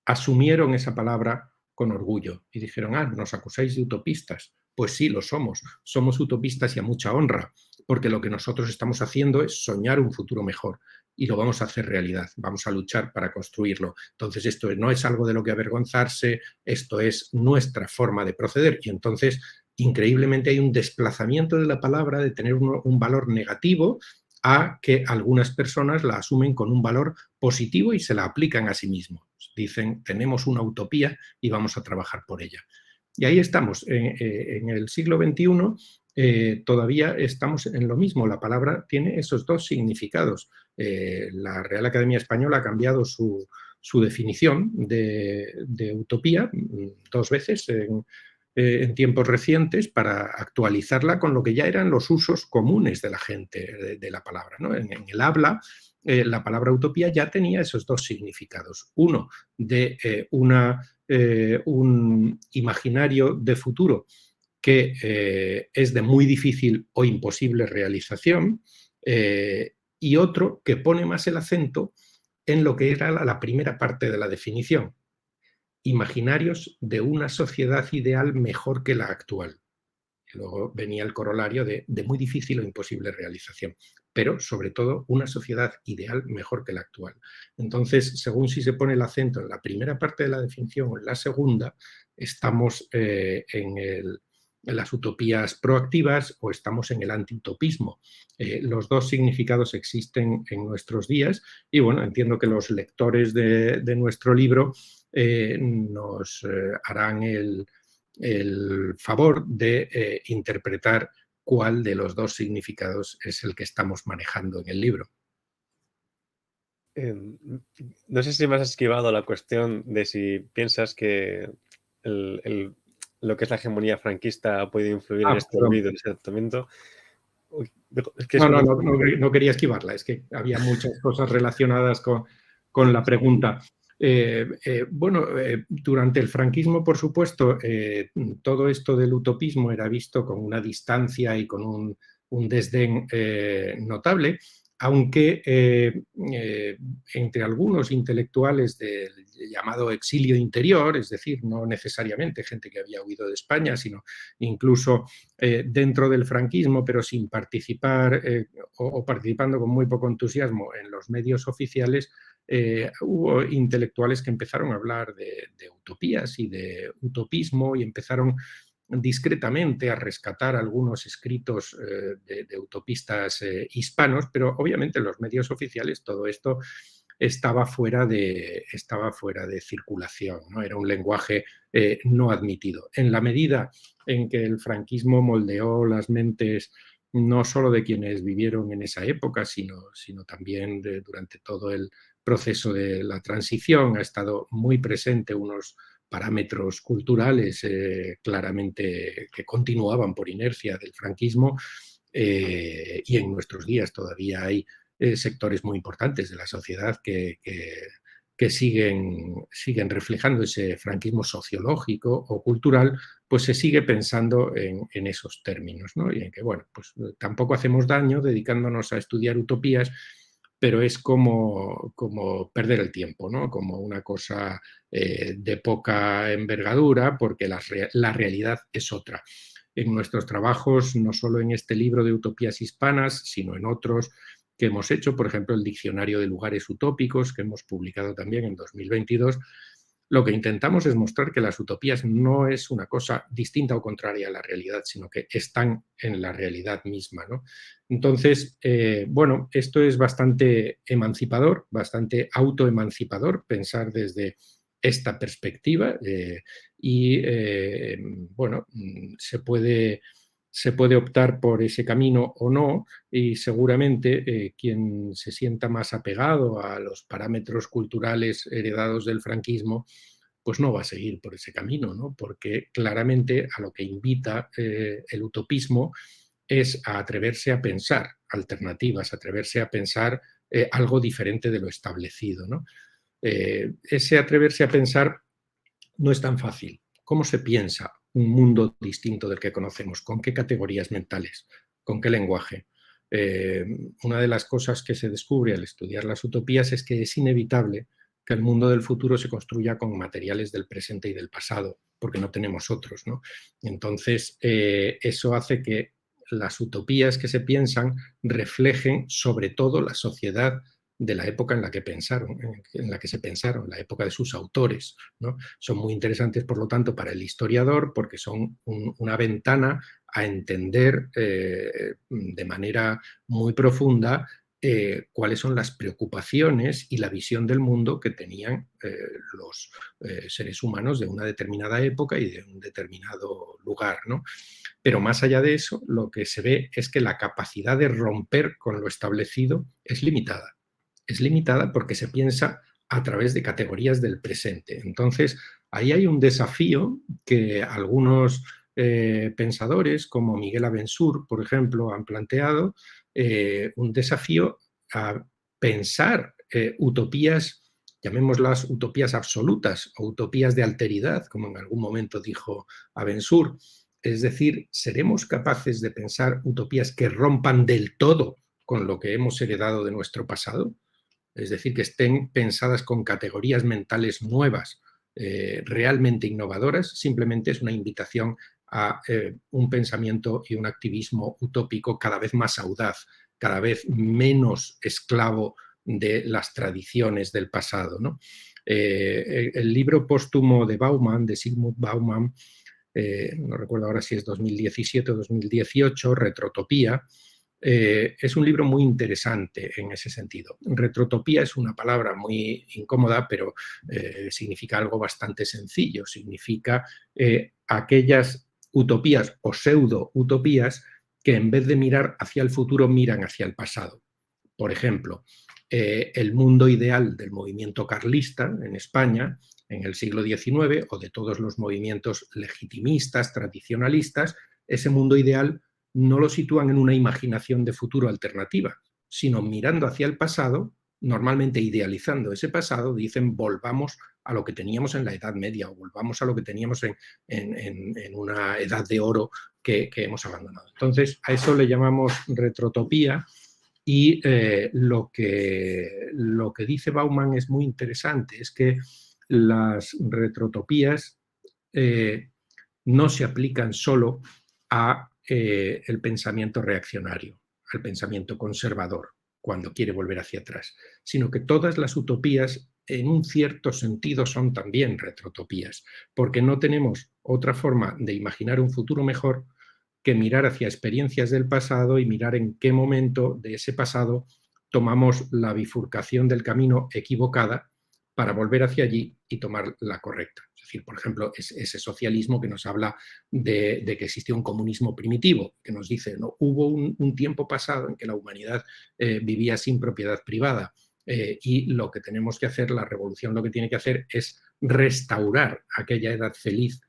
asumieron esa palabra con orgullo y dijeron, nos acusáis de utopistas. Pues sí, lo somos. Somos utopistas y a mucha honra, porque lo que nosotros estamos haciendo es soñar un futuro mejor y lo vamos a hacer realidad. Vamos a luchar para construirlo. Entonces, esto no es algo de lo que avergonzarse, esto es nuestra forma de proceder. Y entonces, increíblemente, hay un desplazamiento de la palabra de tener un valor negativo a que algunas personas la asumen con un valor positivo y se la aplican a sí mismos. Dicen, tenemos una utopía y vamos a trabajar por ella. Y ahí estamos, en el siglo XXI todavía estamos en lo mismo. La palabra tiene esos dos significados. La Real Academia Española ha cambiado su definición de utopía dos veces en tiempos recientes para actualizarla con lo que ya eran los usos comunes de la gente de la palabra, ¿no? En el habla, la palabra utopía ya tenía esos dos significados. Uno, de un imaginario de futuro que es de muy difícil o imposible realización, y otro que pone más el acento en lo que era la primera parte de la definición, imaginarios de una sociedad ideal mejor que la actual. Y luego venía el corolario de muy difícil o imposible realización, pero sobre todo una sociedad ideal mejor que la actual. Entonces, según si se pone el acento en la primera parte de la definición o en la segunda, estamos en las utopías proactivas o estamos en el antiutopismo. Los dos significados existen en nuestros días y bueno, entiendo que los lectores de nuestro libro nos harán el favor de interpretar cuál de los dos significados es el que estamos manejando en el libro. No sé si me has esquivado la cuestión de si piensas que el lo que es la hegemonía franquista ha podido influir en Ah, este perdón. olvido, en este tratamiento. Uy, es que No, es no, muy... no, no quería esquivarla, es que había muchas cosas relacionadas con la pregunta. Durante el franquismo, por supuesto, todo esto del utopismo era visto con una distancia y con un desdén notable, aunque entre algunos intelectuales del llamado exilio interior, es decir, no necesariamente gente que había huido de España, sino incluso dentro del franquismo, pero sin participar o participando con muy poco entusiasmo en los medios oficiales, hubo intelectuales que empezaron a hablar de utopías y de utopismo y empezaron discretamente a rescatar algunos escritos de utopistas hispanos, pero obviamente en los medios oficiales todo esto estaba fuera de circulación, ¿no? Era un lenguaje no admitido. En la medida en que el franquismo moldeó las mentes no solo de quienes vivieron en esa época, sino también durante todo el proceso de la transición, ha estado muy presente unos parámetros culturales claramente que continuaban por inercia del franquismo y en nuestros días todavía hay sectores muy importantes de la sociedad que siguen reflejando ese franquismo sociológico o cultural, pues se sigue pensando en esos términos, ¿no? Y en que, bueno, pues tampoco hacemos daño dedicándonos a estudiar utopías, pero es como perder el tiempo, ¿no? Como una cosa de poca envergadura, porque la realidad es otra. En nuestros trabajos, no solo en este libro de Utopías Hispanas, sino en otros que hemos hecho, por ejemplo, el Diccionario de Lugares Utópicos, que hemos publicado también en 2022, lo que intentamos es mostrar que las utopías no es una cosa distinta o contraria a la realidad, sino que están en la realidad misma, ¿no? Entonces, bueno, esto es bastante emancipador, bastante autoemancipador, pensar desde esta perspectiva bueno, se puede optar por ese camino o no, y seguramente quien se sienta más apegado a los parámetros culturales heredados del franquismo, pues no va a seguir por ese camino, ¿no? Porque claramente a lo que invita el utopismo es a atreverse a pensar alternativas, a atreverse a pensar algo diferente de lo establecido, ¿no? Ese atreverse a pensar no es tan fácil. ¿Cómo se piensa un mundo distinto del que conocemos? ¿Con qué categorías mentales? ¿Con qué lenguaje? Eh, una de las cosas que se descubre al estudiar las utopías es que es inevitable que el mundo del futuro se construya con materiales del presente y del pasado, porque no tenemos otros, ¿no? Entonces, eso hace que las utopías que se piensan reflejen sobre todo la sociedad de la época en la que pensaron, en la que se pensaron, la época de sus autores, ¿no? Son muy interesantes, por lo tanto, para el historiador porque son una ventana a entender de manera muy profunda cuáles son las preocupaciones y la visión del mundo que tenían los seres humanos de una determinada época y de un determinado lugar, ¿no? Pero más allá de eso, lo que se ve es que la capacidad de romper con lo establecido es limitada. Es limitada porque se piensa a través de categorías del presente. Entonces, ahí hay un desafío que algunos pensadores, como Miguel Abensur, por ejemplo, han planteado, un desafío a pensar utopías, llamémoslas utopías absolutas o utopías de alteridad, como en algún momento dijo Abensur. Es decir, ¿seremos capaces de pensar utopías que rompan del todo con lo que hemos heredado de nuestro pasado? Es decir, que estén pensadas con categorías mentales nuevas, realmente innovadoras. Simplemente es una invitación a un pensamiento y un activismo utópico cada vez más audaz, cada vez menos esclavo de las tradiciones del pasado, ¿no? El libro póstumo de Bauman, de Zygmunt Bauman, no recuerdo ahora si es 2017 o 2018, Retrotopía, es un libro muy interesante en ese sentido. Retrotopía es una palabra muy incómoda, pero significa algo bastante sencillo. Significa aquellas utopías o pseudo-utopías que en vez de mirar hacia el futuro miran hacia el pasado. Por ejemplo, el mundo ideal del movimiento carlista en España en el siglo XIX o de todos los movimientos legitimistas, tradicionalistas, ese mundo ideal no lo sitúan en una imaginación de futuro alternativa, sino mirando hacia el pasado, normalmente idealizando ese pasado, dicen volvamos a lo que teníamos en la Edad Media o volvamos a lo que teníamos en una edad de oro que hemos abandonado. Entonces, a eso le llamamos retrotopía y lo que dice Bauman es muy interesante, es que las retrotopías no se aplican solo a el pensamiento reaccionario, al pensamiento conservador, cuando quiere volver hacia atrás, sino que todas las utopías en un cierto sentido son también retrotopías, porque no tenemos otra forma de imaginar un futuro mejor que mirar hacia experiencias del pasado y mirar en qué momento de ese pasado tomamos la bifurcación del camino equivocada para volver hacia allí y tomar la correcta. Es decir, por ejemplo, ese socialismo que nos habla de que existió un comunismo primitivo, que nos dice, no, hubo un tiempo pasado en que la humanidad vivía sin propiedad privada y lo que tenemos que hacer, la revolución lo que tiene que hacer es restaurar aquella edad feliz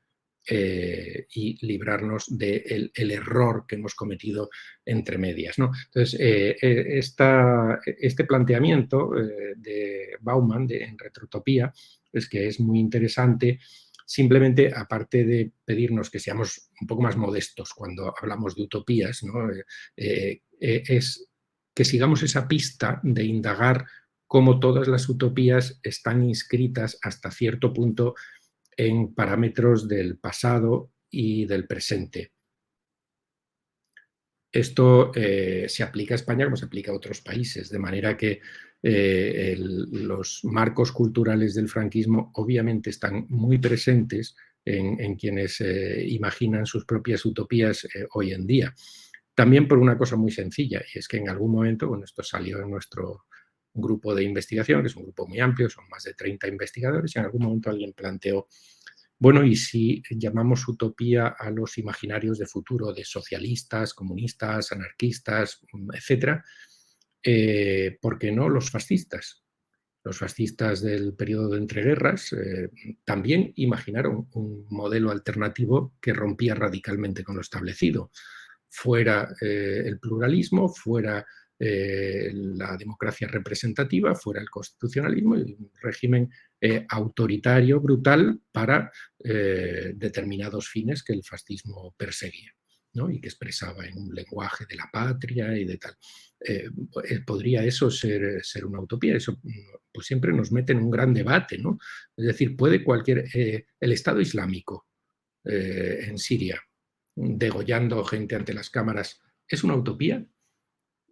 y librarnos del error que hemos cometido entre medias, ¿no? Entonces, este planteamiento de Bauman en Retrotopía es que es muy interesante, simplemente aparte de pedirnos que seamos un poco más modestos cuando hablamos de utopías, ¿no? Es que sigamos esa pista de indagar cómo todas las utopías están inscritas hasta cierto punto en parámetros del pasado y del presente. Esto se aplica a España como se aplica a otros países, de manera que los marcos culturales del franquismo obviamente están muy presentes en quienes imaginan sus propias utopías hoy en día. También por una cosa muy sencilla, y es que en algún momento, bueno, esto salió en nuestro grupo de investigación, que es un grupo muy amplio, son más de 30 investigadores, y en algún momento alguien planteó, bueno, ¿y si llamamos utopía a los imaginarios de futuro de socialistas, comunistas, anarquistas, etcétera? ¿Por qué no los fascistas? Los fascistas del periodo de entreguerras también imaginaron un modelo alternativo que rompía radicalmente con lo establecido. Fuera el pluralismo, fuera la democracia representativa, fuera el constitucionalismo y un régimen autoritario, brutal, para determinados fines que el fascismo perseguía, ¿no? Y que expresaba en un lenguaje de la patria y de tal. ¿Podría eso ser una utopía? Eso pues siempre nos mete en un gran debate, ¿no? Es decir, puede el Estado Islámico en Siria, degollando gente ante las cámaras, ¿es una utopía?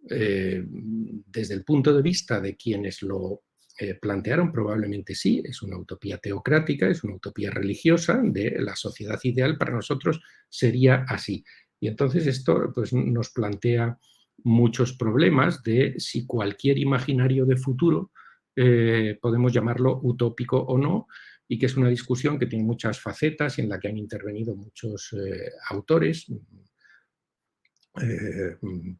Desde el punto de vista de quienes lo plantearon, probablemente sí, es una utopía teocrática, es una utopía religiosa de la sociedad ideal, para nosotros sería así. Y entonces esto pues, nos plantea muchos problemas de si cualquier imaginario de futuro podemos llamarlo utópico o no, y que es una discusión que tiene muchas facetas en la que han intervenido muchos autores.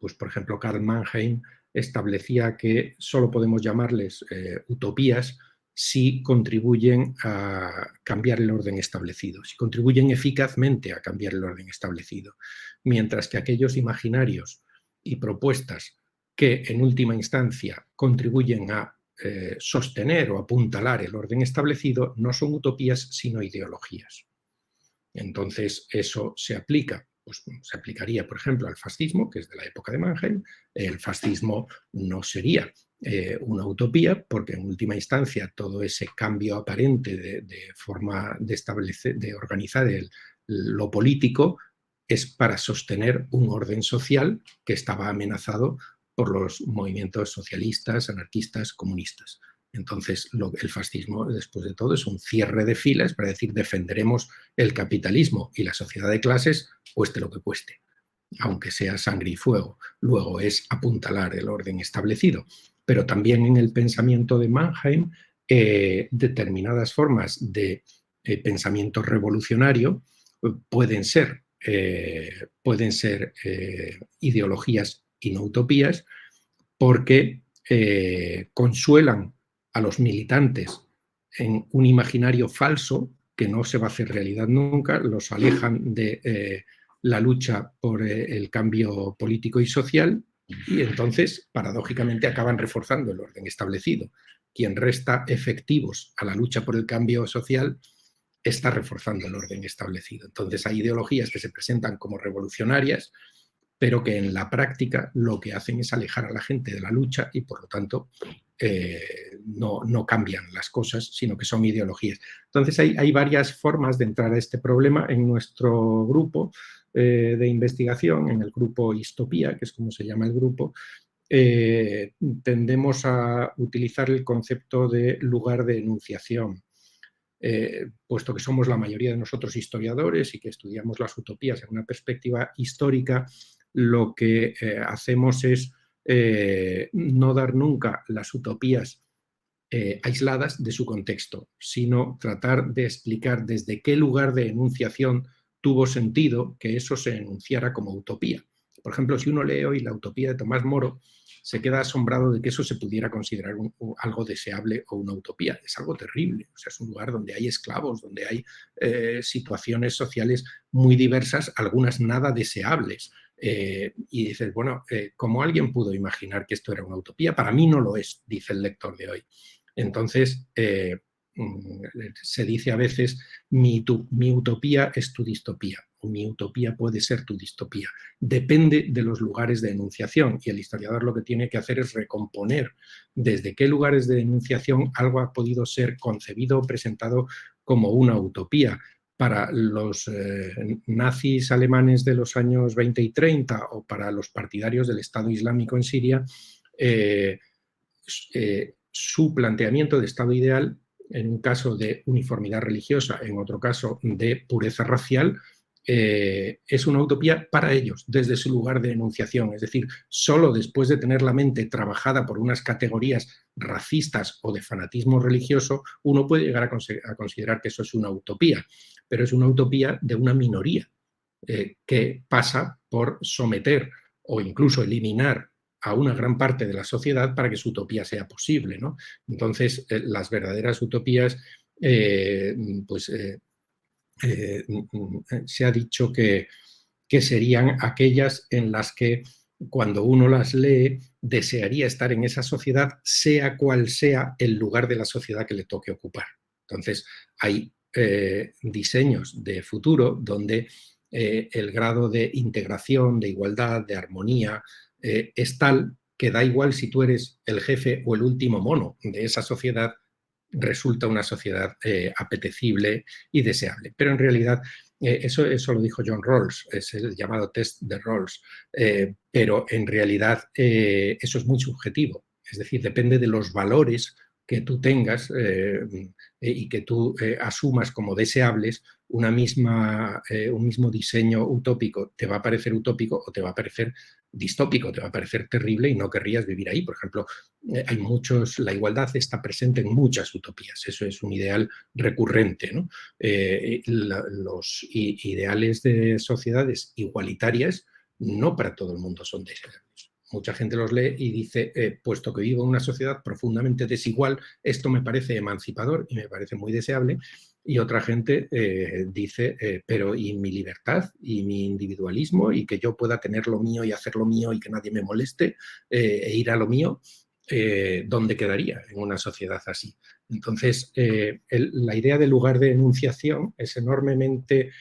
Pues por ejemplo, Karl Mannheim establecía que solo podemos llamarles utopías si contribuyen a cambiar el orden establecido, si contribuyen eficazmente a cambiar el orden establecido, mientras que aquellos imaginarios y propuestas que en última instancia contribuyen a sostener o apuntalar el orden establecido no son utopías sino ideologías. Entonces eso se aplica. Pues se aplicaría, por ejemplo, al fascismo, que es de la época de Mannheim. El fascismo no sería una utopía, porque en última instancia todo ese cambio aparente de forma de establecer, de organizar lo político, es para sostener un orden social que estaba amenazado por los movimientos socialistas, anarquistas, comunistas. Entonces, el fascismo, después de todo, es un cierre de filas para decir defenderemos el capitalismo y la sociedad de clases, cueste lo que cueste, aunque sea sangre y fuego. Luego es apuntalar el orden establecido. Pero también en el pensamiento de Mannheim, determinadas formas de pensamiento revolucionario pueden ser ideologías y no utopías, porque consuelan a los militantes en un imaginario falso que no se va a hacer realidad nunca, los alejan de la lucha por el cambio político y social, y entonces, paradójicamente, acaban reforzando el orden establecido. Quien resta efectivos a la lucha por el cambio social está reforzando el orden establecido. Entonces hay ideologías que se presentan como revolucionarias, pero que en la práctica lo que hacen es alejar a la gente de la lucha y por lo tanto no cambian las cosas, sino que son ideologías. Entonces hay varias formas de entrar a este problema en nuestro grupo de investigación, en el grupo Histopía, que es como se llama el grupo. Tendemos a utilizar el concepto de lugar de enunciación. Puesto que somos la mayoría de nosotros historiadores y que estudiamos las utopías en una perspectiva histórica, lo que hacemos es no dar nunca las utopías aisladas de su contexto, sino tratar de explicar desde qué lugar de enunciación tuvo sentido que eso se enunciara como utopía. Por ejemplo, si uno lee hoy la utopía de Tomás Moro, se queda asombrado de que eso se pudiera considerar algo deseable o una utopía. Es algo terrible. O sea, es un lugar donde hay esclavos, donde hay situaciones sociales muy diversas, algunas nada deseables. Y dices, bueno, ¿cómo alguien pudo imaginar que esto era una utopía? Para mí no lo es, dice el lector de hoy. Entonces, se dice a veces, mi utopía es tu distopía, o mi utopía puede ser tu distopía. Depende de los lugares de enunciación, y el historiador lo que tiene que hacer es recomponer desde qué lugares de enunciación algo ha podido ser concebido o presentado como una utopía. Para los nazis alemanes de los años 20 y 30 o para los partidarios del Estado Islámico en Siria, su planteamiento de Estado ideal, en un caso de uniformidad religiosa, en otro caso de pureza racial, es una utopía para ellos, desde su lugar de enunciación. Es decir, solo después de tener la mente trabajada por unas categorías racistas o de fanatismo religioso, uno puede llegar a considerar que eso es una utopía, pero es una utopía de una minoría que pasa por someter o incluso eliminar a una gran parte de la sociedad para que su utopía sea posible, ¿no? Entonces, las verdaderas utopías, pues se ha dicho que serían aquellas en las que cuando uno las lee desearía estar en esa sociedad, sea cual sea el lugar de la sociedad que le toque ocupar. Entonces, hay diseños de futuro donde el grado de integración, de igualdad, de armonía, es tal que da igual si tú eres el jefe o el último mono de esa sociedad, resulta una sociedad apetecible y deseable. Pero en realidad, eso lo dijo John Rawls, es el llamado test de Rawls, pero en realidad eso es muy subjetivo, es decir, depende de los valores que tú tengas y que tú asumas como deseables, un mismo diseño utópico te va a parecer utópico o te va a parecer distópico, te va a parecer terrible y no querrías vivir ahí. Por ejemplo, la igualdad está presente en muchas utopías, eso es un ideal recurrente, ¿no? Los ideales de sociedades igualitarias no para todo el mundo son deseables. Mucha gente los lee y dice, puesto que vivo en una sociedad profundamente desigual, esto me parece emancipador y me parece muy deseable. Y otra gente dice, pero ¿y mi libertad y mi individualismo y que yo pueda tener lo mío y hacer lo mío y que nadie me moleste e ir a lo mío? ¿Dónde quedaría en una sociedad así? Entonces, la idea del lugar de enunciación es enormemente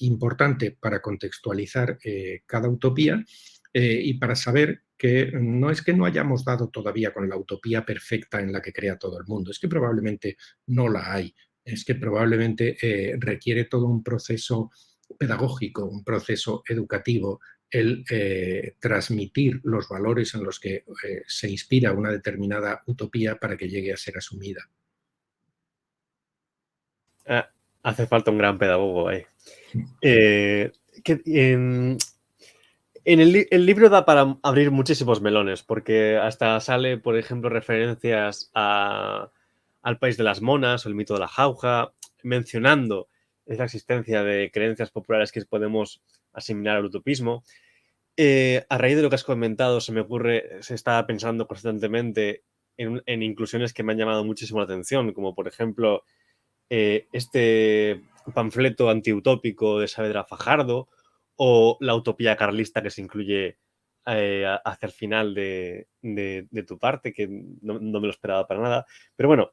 importante para contextualizar cada utopía y para saber que no hayamos dado todavía con la utopía perfecta en la que crea todo el mundo, es que probablemente no la hay, es que probablemente requiere todo un proceso pedagógico, un proceso educativo, el transmitir los valores en los que se inspira una determinada utopía para que llegue a ser asumida. Hace falta un gran pedagogo ahí. El libro da para abrir muchísimos melones, porque hasta sale, por ejemplo, referencias al país de las monas o el mito de la jauja, mencionando esa existencia de creencias populares que podemos asimilar al utopismo. A raíz de lo que has comentado, se me ocurre, se está pensando constantemente en inclusiones que me han llamado muchísimo la atención, como por ejemplo este panfleto antiutópico de Saavedra Fajardo o la utopía carlista que se incluye hacia el final de tu parte, que no me lo esperaba para nada. Pero bueno,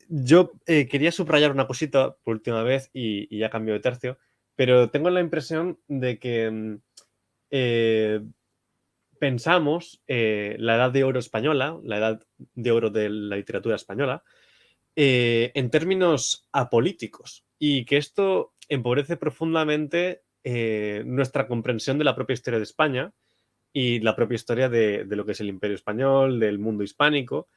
yo quería subrayar una cosita por última vez y ya cambio de tercio, pero tengo la impresión de que eh, pensamos la edad de oro española, la edad de oro de la literatura española, en términos apolíticos y que esto empobrece profundamente nuestra comprensión de la propia historia de España y la propia historia de lo que es el Imperio Español, del mundo hispánico,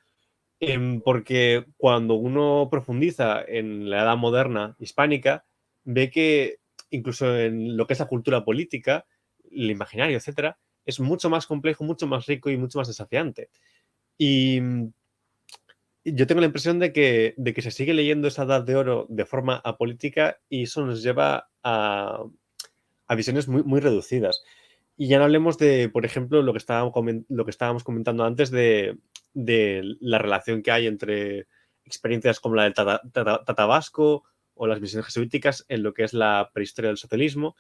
porque cuando uno profundiza en la edad moderna hispánica, ve que incluso en lo que es la cultura política, el imaginario, etcétera, es mucho más complejo, mucho más rico y mucho más desafiante. Y yo tengo la impresión de que se sigue leyendo esa edad de oro de forma apolítica y eso nos lleva a visiones muy, muy reducidas. Y ya no hablemos de, por ejemplo, lo que estábamos comentando antes de la relación que hay entre experiencias como la del Tata Vasco o las misiones jesuíticas en lo que es la prehistoria del socialismo,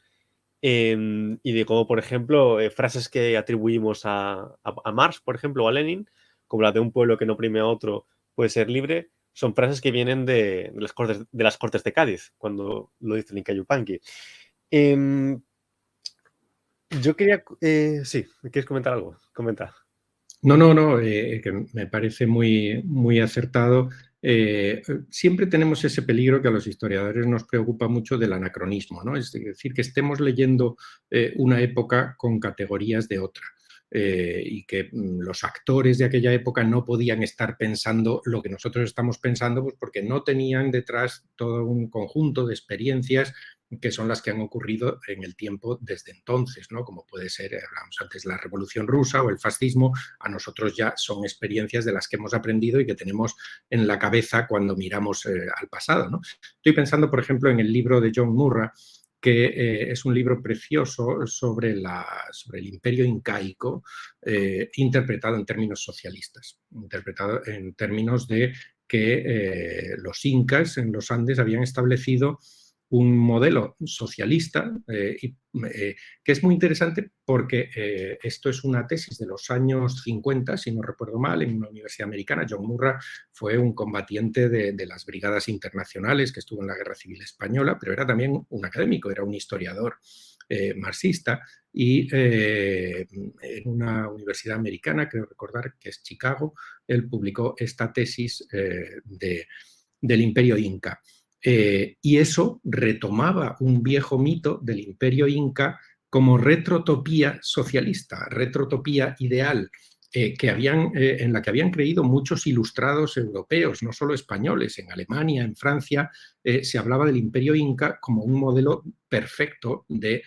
y de cómo, por ejemplo, frases que atribuimos a Marx, por ejemplo, o a Lenin, como la de un pueblo que no oprime a otro puede ser libre, son frases que vienen de las Cortes de Cádiz, cuando lo dice Inca Yupanqui. Em, yo quería... sí, ¿quieres comentar algo? Comenta. No, no, no, que me parece muy, muy acertado. Siempre tenemos ese peligro que a los historiadores nos preocupa mucho del anacronismo, ¿no? Es decir, que estemos leyendo una época con categorías de otra. Y que los actores de aquella época no podían estar pensando lo que nosotros estamos pensando, pues porque no tenían detrás todo un conjunto de experiencias que son las que han ocurrido en el tiempo desde entonces, ¿no? Como puede ser, hablamos antes, la Revolución Rusa o el fascismo. A nosotros ya son experiencias de las que hemos aprendido y que tenemos en la cabeza cuando miramos al pasado, ¿no? Estoy pensando, por ejemplo, en el libro de John Murray, que es un libro precioso sobre el imperio incaico, interpretado en términos socialistas, interpretado en términos de que los incas en los Andes habían establecido un modelo socialista que es muy interesante porque esto es una tesis de los años 50, si no recuerdo mal, en una universidad americana. John Murray fue un combatiente de las brigadas internacionales que estuvo en la Guerra Civil Española, pero era también un académico, era un historiador marxista y en una universidad americana, creo recordar que es Chicago, él publicó esta tesis del imperio inca. Y eso retomaba un viejo mito del imperio inca como retrotopía socialista, retrotopía ideal, en la que habían creído muchos ilustrados europeos, no solo españoles. En Alemania, en Francia, se hablaba del imperio inca como un modelo perfecto de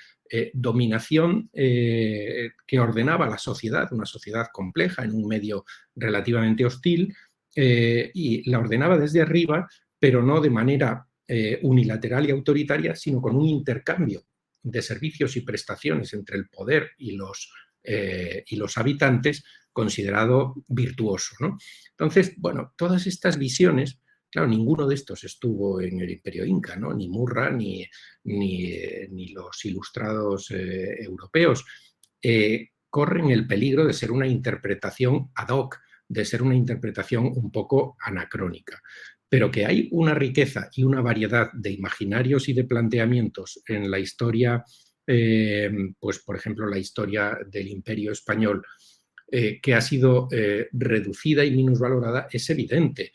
dominación que ordenaba la sociedad, una sociedad compleja en un medio relativamente hostil, y la ordenaba desde arriba, pero no de manera unilateral y autoritaria, sino con un intercambio de servicios y prestaciones entre el poder y los habitantes considerado virtuoso, ¿no? Entonces, bueno, todas estas visiones, claro, ninguno de estos estuvo en el Imperio Inca, ¿no? Ni Murra, ni los ilustrados europeos. Corren el peligro de ser una interpretación ad hoc, de ser una interpretación un poco anacrónica, pero que hay una riqueza y una variedad de imaginarios y de planteamientos en la historia, pues por ejemplo la historia del Imperio Español, que ha sido reducida y minusvalorada, es evidente.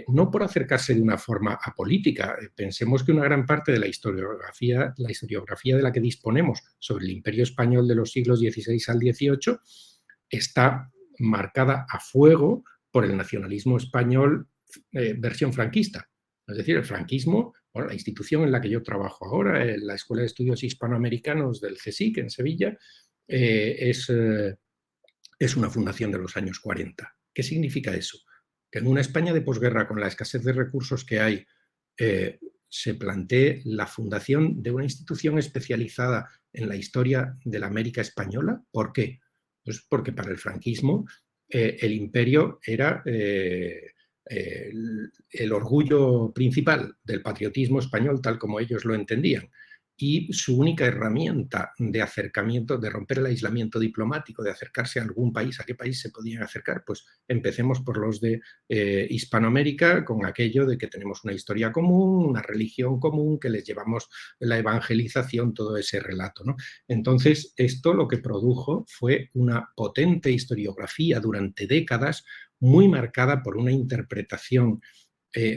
No por acercarse de una forma apolítica. Pensemos que una gran parte de la historiografía de la que disponemos sobre el Imperio Español de los siglos XVI al XVIII está marcada a fuego por el nacionalismo español versión franquista. Es decir, el franquismo, bueno, la institución en la que yo trabajo ahora, la Escuela de Estudios Hispanoamericanos del CSIC en Sevilla, es una fundación de los años 40. ¿Qué significa eso? Que en una España de posguerra, con la escasez de recursos que hay, se plantee la fundación de una institución especializada en la historia de la América española. ¿Por qué? Pues porque para el franquismo el imperio era el orgullo principal del patriotismo español, tal como ellos lo entendían. Y su única herramienta de acercamiento, de romper el aislamiento diplomático, de acercarse a algún país, ¿a qué país se podían acercar? Pues empecemos por los de Hispanoamérica, con aquello de que tenemos una historia común, una religión común, que les llevamos la evangelización, todo ese relato, ¿no? Entonces, esto lo que produjo fue una potente historiografía durante décadas, muy marcada por una interpretación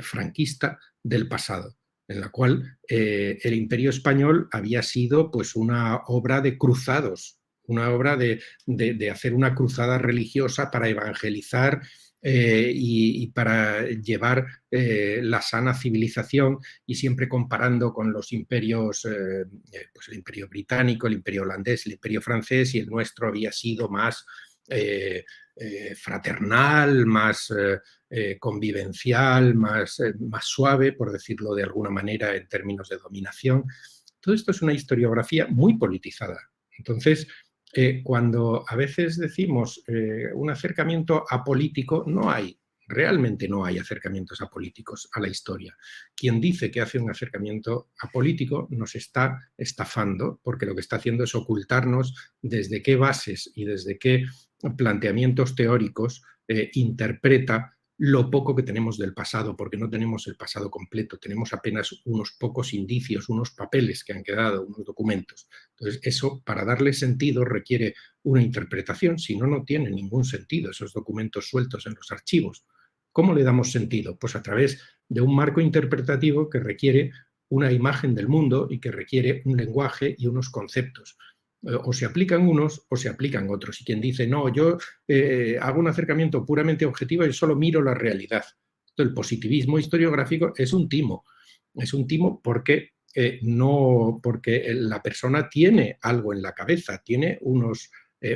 franquista del pasado, en la cual el Imperio Español había sido pues una obra de cruzados, una obra de hacer una cruzada religiosa para evangelizar y para llevar la sana civilización, y siempre comparando con los imperios, pues el imperio británico, el imperio holandés, el imperio francés, y el nuestro había sido más fraternal, más convivencial, más suave, por decirlo de alguna manera, en términos de dominación. Todo esto es una historiografía muy politizada. Entonces, cuando a veces decimos un acercamiento apolítico, no hay. Realmente no hay acercamientos apolíticos a la historia. Quien dice que hace un acercamiento apolítico nos está estafando, porque lo que está haciendo es ocultarnos desde qué bases y desde qué planteamientos teóricos interpreta lo poco que tenemos del pasado, porque no tenemos el pasado completo, tenemos apenas unos pocos indicios, unos papeles que han quedado, unos documentos. Entonces, eso, para darle sentido, requiere una interpretación, si no, no tiene ningún sentido esos documentos sueltos en los archivos. ¿Cómo le damos sentido? Pues a través de un marco interpretativo que requiere una imagen del mundo y que requiere un lenguaje y unos conceptos. O se aplican unos o se aplican otros. Y quien dice, no, yo hago un acercamiento puramente objetivo y solo miro la realidad. El positivismo historiográfico es un timo. Es un timo porque, no, porque la persona tiene algo en la cabeza, tiene unos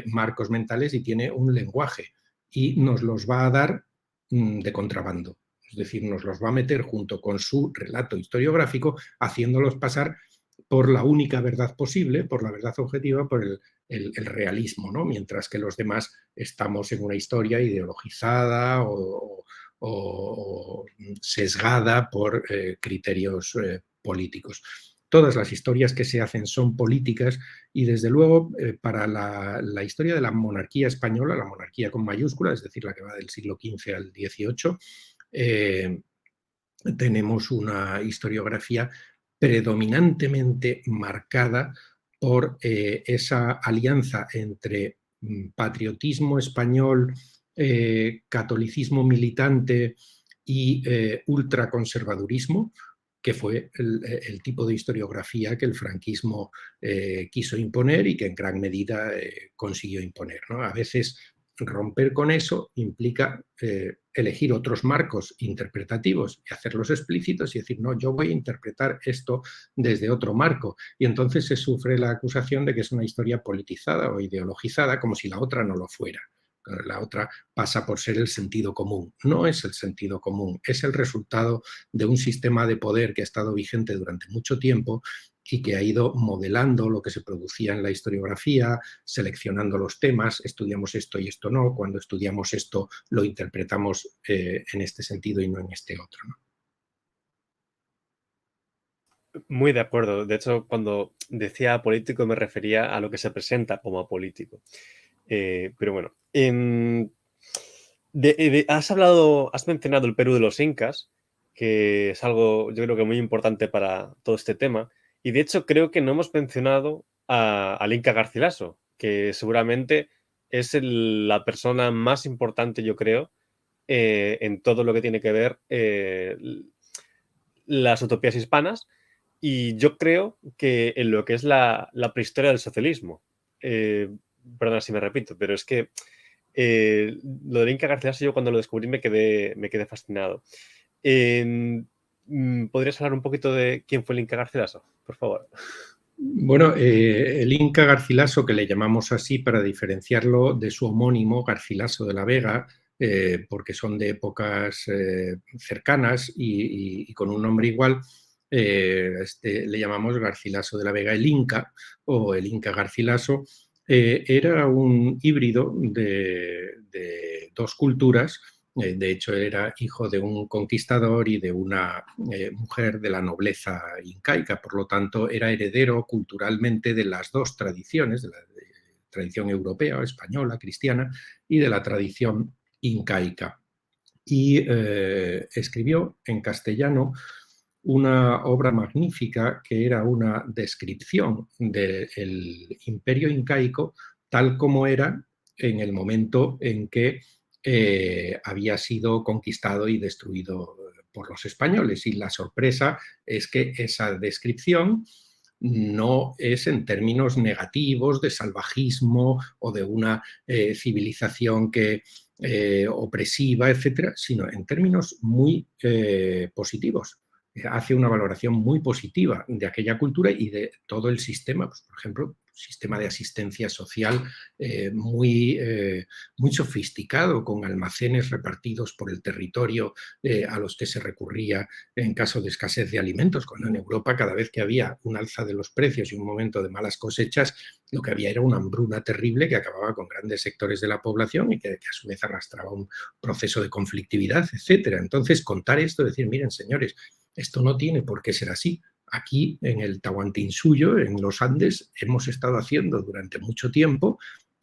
marcos mentales y tiene un lenguaje. Y nos los va a dar de contrabando. Es decir, nos los va a meter junto con su relato historiográfico, haciéndolos pasar por la única verdad posible, por la verdad objetiva, por el realismo, ¿no? Mientras que los demás estamos en una historia ideologizada o sesgada por criterios políticos. Todas las historias que se hacen son políticas, y desde luego para la historia de la monarquía española, la monarquía con mayúscula, es decir, la que va del siglo XV al XVIII, tenemos una historiografía predominantemente marcada por esa alianza entre patriotismo español, catolicismo militante y ultraconservadurismo, que fue el tipo de historiografía que el franquismo quiso imponer y que en gran medida consiguió imponer, ¿no? A veces romper con eso implica elegir otros marcos interpretativos y hacerlos explícitos y decir, no, yo voy a interpretar esto desde otro marco. Y entonces se sufre la acusación de que es una historia politizada o ideologizada, como si la otra no lo fuera. La otra pasa por ser el sentido común. No es el sentido común, es el resultado de un sistema de poder que ha estado vigente durante mucho tiempo y que ha ido modelando lo que se producía en la historiografía, seleccionando los temas, estudiamos esto y esto no, cuando estudiamos esto lo interpretamos en este sentido y no en este otro, ¿no? Muy de acuerdo. De hecho, cuando decía político me refería a lo que se presenta como político. Pero bueno, has mencionado el Perú de los Incas, que es algo yo creo que muy importante para todo este tema. Y de hecho creo que no hemos mencionado al Inca Garcilaso, que seguramente es la persona más importante, yo creo, en todo lo que tiene que ver las utopías hispanas, y yo creo que en lo que es la prehistoria del socialismo. Perdona si me repito, pero es que lo del Inca Garcilaso yo cuando lo descubrí me quedé fascinado. ¿Podrías hablar un poquito de quién fue el Inca Garcilaso, por favor? Bueno, el Inca Garcilaso, que le llamamos así para diferenciarlo de su homónimo Garcilaso de la Vega, porque son de épocas cercanas y con un nombre igual, le llamamos Garcilaso de la Vega el Inca o el Inca Garcilaso. Era un híbrido de dos culturas. De hecho, era hijo de un conquistador y de una mujer de la nobleza incaica. Por lo tanto, era heredero culturalmente de las dos tradiciones, de la tradición europea, española, cristiana, y de la tradición incaica. Y escribió en castellano una obra magnífica que era una descripción del imperio incaico tal como era en el momento en que había sido conquistado y destruido por los españoles. Y la sorpresa es que esa descripción no es en términos negativos de salvajismo o de una civilización que opresiva, etcétera, sino en términos muy positivos. Hace una valoración muy positiva de aquella cultura y de todo el sistema, pues, por ejemplo, sistema de asistencia social muy sofisticado, con almacenes repartidos por el territorio a los que se recurría en caso de escasez de alimentos, cuando en Europa cada vez que había un alza de los precios y un momento de malas cosechas, lo que había era una hambruna terrible que acababa con grandes sectores de la población y que a su vez arrastraba un proceso de conflictividad, etcétera. Entonces, contar esto, decir, miren, señores, esto no tiene por qué ser así. Aquí en el Tahuantinsuyo, en los Andes, hemos estado haciendo durante mucho tiempo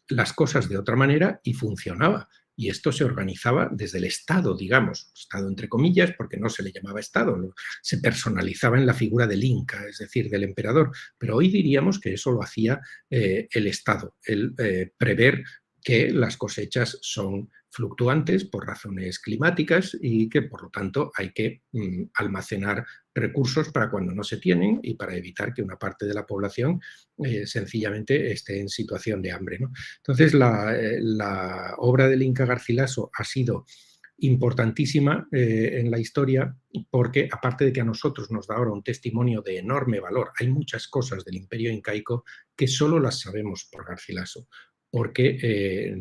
las cosas de otra manera y funcionaba. Y esto se organizaba desde el Estado, digamos, Estado entre comillas, porque no se le llamaba Estado, se personalizaba en la figura del Inca, es decir, del emperador. Pero hoy diríamos que eso lo hacía el Estado, el prever que las cosechas son fluctuantes por razones climáticas y que por lo tanto hay que almacenar recursos para cuando no se tienen y para evitar que una parte de la población sencillamente esté en situación de hambre, ¿no? Entonces la obra del Inca Garcilaso ha sido importantísima en la historia porque aparte de que a nosotros nos da ahora un testimonio de enorme valor, hay muchas cosas del imperio incaico que solo las sabemos por Garcilaso, porque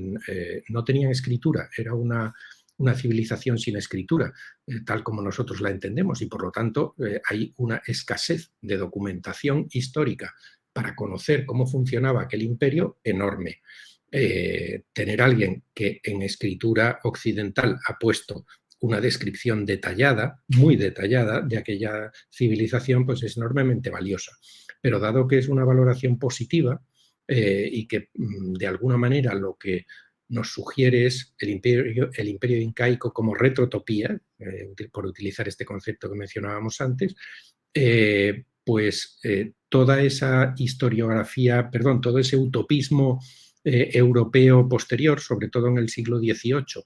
no tenían escritura, era una civilización sin escritura, tal como nosotros la entendemos, y por lo tanto hay una escasez de documentación histórica para conocer cómo funcionaba aquel imperio enorme. Tener a alguien que en escritura occidental ha puesto una descripción detallada, muy detallada, de aquella civilización, pues es enormemente valiosa. Pero dado que es una valoración positiva y que de alguna manera lo que nos sugiere es el imperio incaico como retrotopía, por utilizar este concepto que mencionábamos antes, toda esa historiografía, perdón, todo ese utopismo europeo posterior, sobre todo en el siglo XVIII,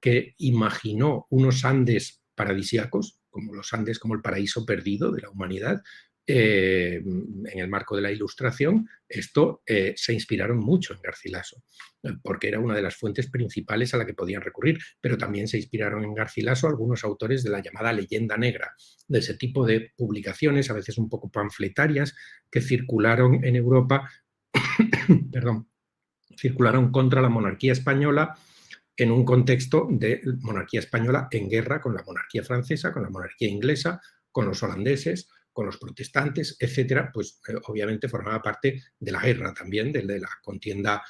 que imaginó unos Andes paradisíacos, como los Andes como el paraíso perdido de la humanidad, en el marco de la Ilustración, esto se inspiraron mucho en Garcilaso, porque era una de las fuentes principales a la que podían recurrir, pero también se inspiraron en Garcilaso algunos autores de la llamada leyenda negra, de ese tipo de publicaciones, a veces un poco panfletarias, que circularon en Europa, perdón, circularon contra la monarquía española en un contexto de monarquía española en guerra con la monarquía francesa, con la monarquía inglesa, con los holandeses, con los protestantes, etcétera, pues obviamente formaba parte de la guerra también, de la contienda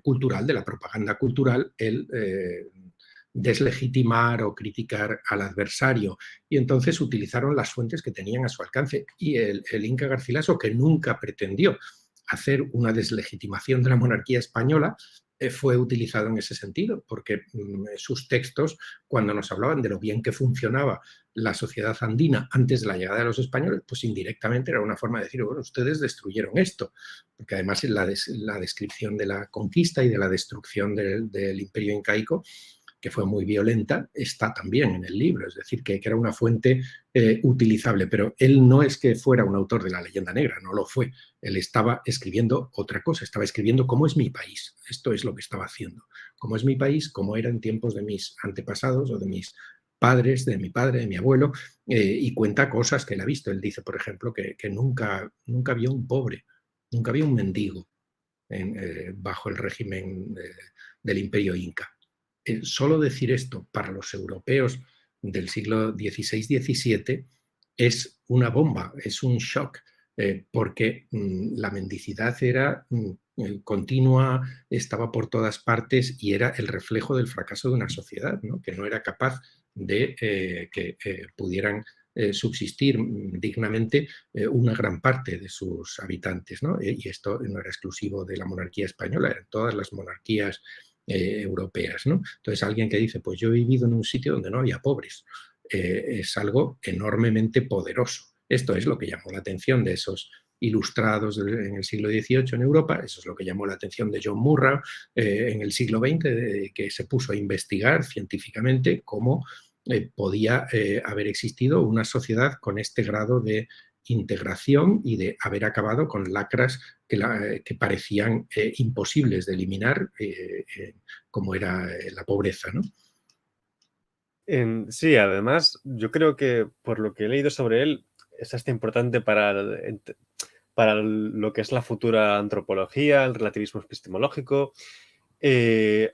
cultural, de la propaganda cultural, el deslegitimar o criticar al adversario. Y entonces utilizaron las fuentes que tenían a su alcance. Y el Inca Garcilaso, que nunca pretendió hacer una deslegitimación de la monarquía española, fue utilizado en ese sentido, porque sus textos, cuando nos hablaban de lo bien que funcionaba la sociedad andina antes de la llegada de los españoles, pues indirectamente era una forma de decir, bueno, ustedes destruyeron esto, porque además en la descripción de la conquista y de la destrucción del imperio incaico, que fue muy violenta, está también en el libro, es decir, que era una fuente utilizable, pero él no es que fuera un autor de la leyenda negra, no lo fue, él estaba escribiendo otra cosa, estaba escribiendo cómo es mi país, esto es lo que estaba haciendo, cómo es mi país, cómo era en tiempos de mis antepasados o de mis padres, de mi padre, de mi abuelo, y cuenta cosas que él ha visto. Él dice, por ejemplo, que nunca vio un pobre, nunca vio un mendigo bajo el régimen del imperio inca. Solo decir esto para los europeos del siglo XVI-XVII es una bomba, es un shock. porque la mendicidad era continua, estaba por todas partes y era el reflejo del fracaso de una sociedad, ¿no? Que no era capaz de que pudieran subsistir dignamente una gran parte de sus habitantes, ¿no? Y esto no era exclusivo de la monarquía española, eran todas las monarquías europeas, ¿no? Entonces, alguien que dice, pues yo he vivido en un sitio donde no había pobres, es algo enormemente poderoso. Esto es lo que llamó la atención de esos ilustrados en el siglo XVIII en Europa, eso es lo que llamó la atención de John Murray en el siglo XX, que se puso a investigar científicamente cómo podía haber existido una sociedad con este grado de integración y de haber acabado con lacras que parecían imposibles de eliminar, como era la pobreza, ¿no? Sí, además, yo creo que por lo que he leído sobre él, es hasta importante para lo que es la futura antropología, el relativismo epistemológico.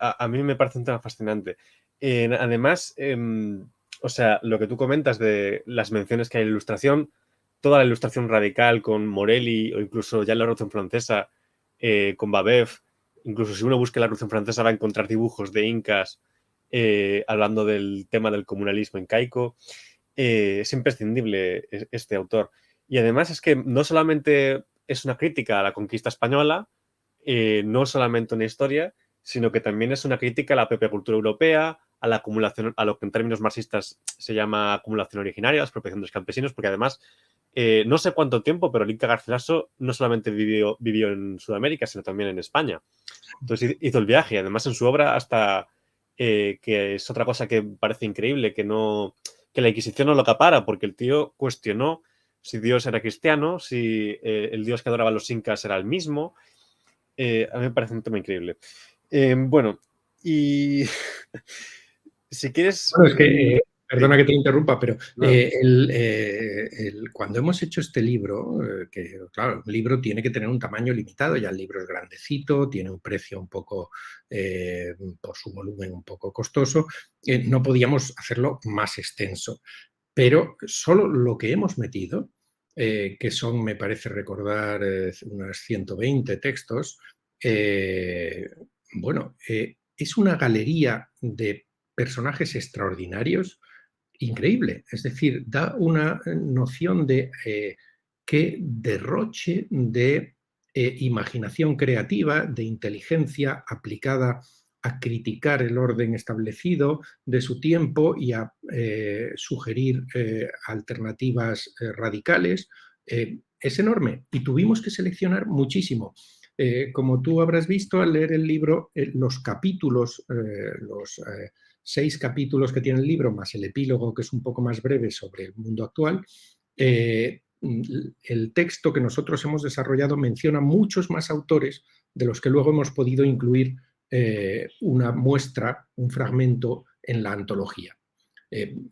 A mí me parece un tema fascinante. Además, o sea, lo que tú comentas de las menciones que hay en la Ilustración, toda la Ilustración radical con Morelli o incluso ya la Revolución Francesa con Babeuf, incluso si uno busca la Revolución Francesa va a encontrar dibujos de incas hablando del tema del comunalismo incaico. Es imprescindible este autor. Y además es que no solamente es una crítica a la conquista española, no solamente una historia, sino que también es una crítica a la propia cultura europea, a la acumulación, a lo que en términos marxistas se llama acumulación originaria, la expropiación de los campesinos, porque además, no sé cuánto tiempo, pero el Inca Garcilaso no solamente vivió en Sudamérica, sino también en España. Entonces hizo el viaje, además en su obra hasta, que es otra cosa que parece increíble, que la Inquisición no lo capara, porque el tío cuestionó si Dios era cristiano, si el Dios que adoraban los incas era el mismo. A mí me parece un tema increíble. Bueno, y si quieres... Bueno, es que, sí, perdona que te interrumpa, pero no, cuando hemos hecho este libro, que claro, un libro tiene que tener un tamaño limitado, ya el libro es grandecito, tiene un precio un poco, por su volumen, un poco costoso, no podíamos hacerlo más extenso. Pero solo lo que hemos metido, que son, me parece recordar, unos 120 textos, bueno, es una galería de personajes extraordinarios, increíble. Es decir, da una noción de qué derroche de imaginación creativa, de inteligencia aplicada a criticar el orden establecido de su tiempo y a sugerir alternativas radicales. Es enorme y tuvimos que seleccionar muchísimo. Como tú habrás visto al leer el libro, los capítulos, los 6 capítulos que tiene el libro, más el epílogo, que es un poco más breve sobre el mundo actual, el texto que nosotros hemos desarrollado menciona muchos más autores de los que luego hemos podido incluir una muestra, un fragmento en la antología.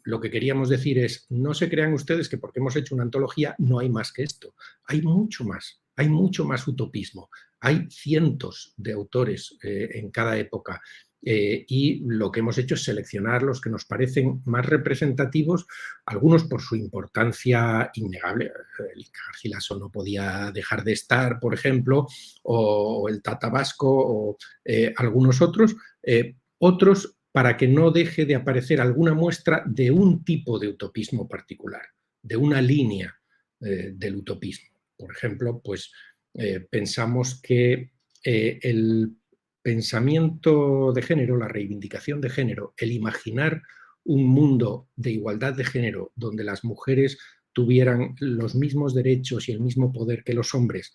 Lo que queríamos decir es, no se crean ustedes que porque hemos hecho una antología no hay más que esto. Hay mucho más utopismo. Hay cientos de autores en cada época. Y lo que hemos hecho es seleccionar los que nos parecen más representativos, algunos por su importancia innegable. El Garcilaso no podía dejar de estar, por ejemplo, o el Tata Vasco, o algunos otros. Otros para que no deje de aparecer alguna muestra de un tipo de utopismo particular, de una línea del utopismo. Por ejemplo, pues pensamos que el pensamiento de género, la reivindicación de género, el imaginar un mundo de igualdad de género donde las mujeres tuvieran los mismos derechos y el mismo poder que los hombres,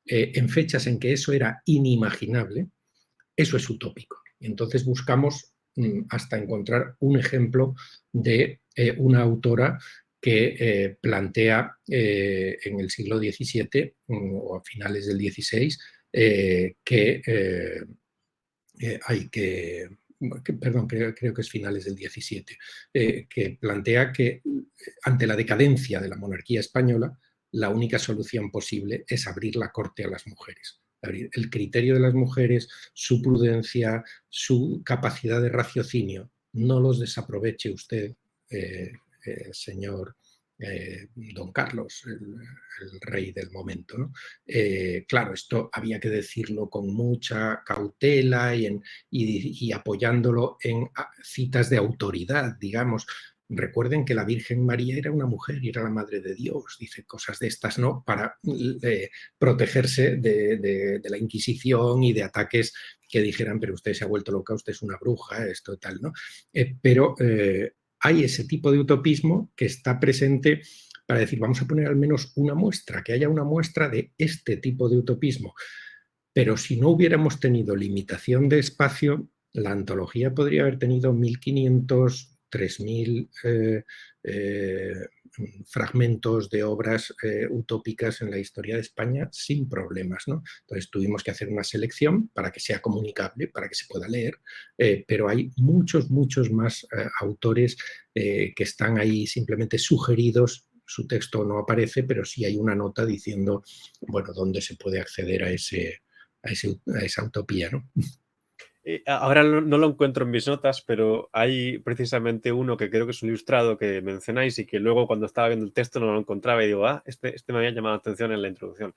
en fechas en que eso era inimaginable, eso es utópico. Y entonces buscamos hasta encontrar un ejemplo de una autora que plantea en el siglo XVII o a finales del XVI que hay perdón, creo que es finales del XVII, que plantea que ante la decadencia de la monarquía española, la única solución posible es abrir la corte a las mujeres. El criterio de las mujeres, su prudencia, su capacidad de raciocinio, no los desaproveche usted, señor don Carlos, el rey del momento, ¿no? Claro, esto había que decirlo con mucha cautela y apoyándolo en citas de autoridad, digamos. Recuerden que la Virgen María era una mujer y era la Madre de Dios, dice cosas de estas, ¿no? Para protegerse de la Inquisición y de ataques que dijeran, pero usted se ha vuelto loca, usted es una bruja, esto tal, ¿no? Pero hay ese tipo de utopismo que está presente para decir, vamos a poner al menos una muestra, que haya una muestra de este tipo de utopismo. Pero si no hubiéramos tenido limitación de espacio, la antología podría haber tenido 1500, 3000 fragmentos de obras utópicas en la historia de España sin problemas, ¿no? Entonces tuvimos que hacer una selección para que sea comunicable, para que se pueda leer, pero hay muchos, muchos más autores que están ahí simplemente sugeridos. Su texto no aparece, pero sí hay una nota diciendo, bueno, dónde se puede acceder a esa utopía, ¿no? Ahora no lo encuentro en mis notas, pero hay precisamente uno que creo que es un ilustrado que mencionáis y que luego cuando estaba viendo el texto no lo encontraba y digo, este me había llamado la atención en la introducción.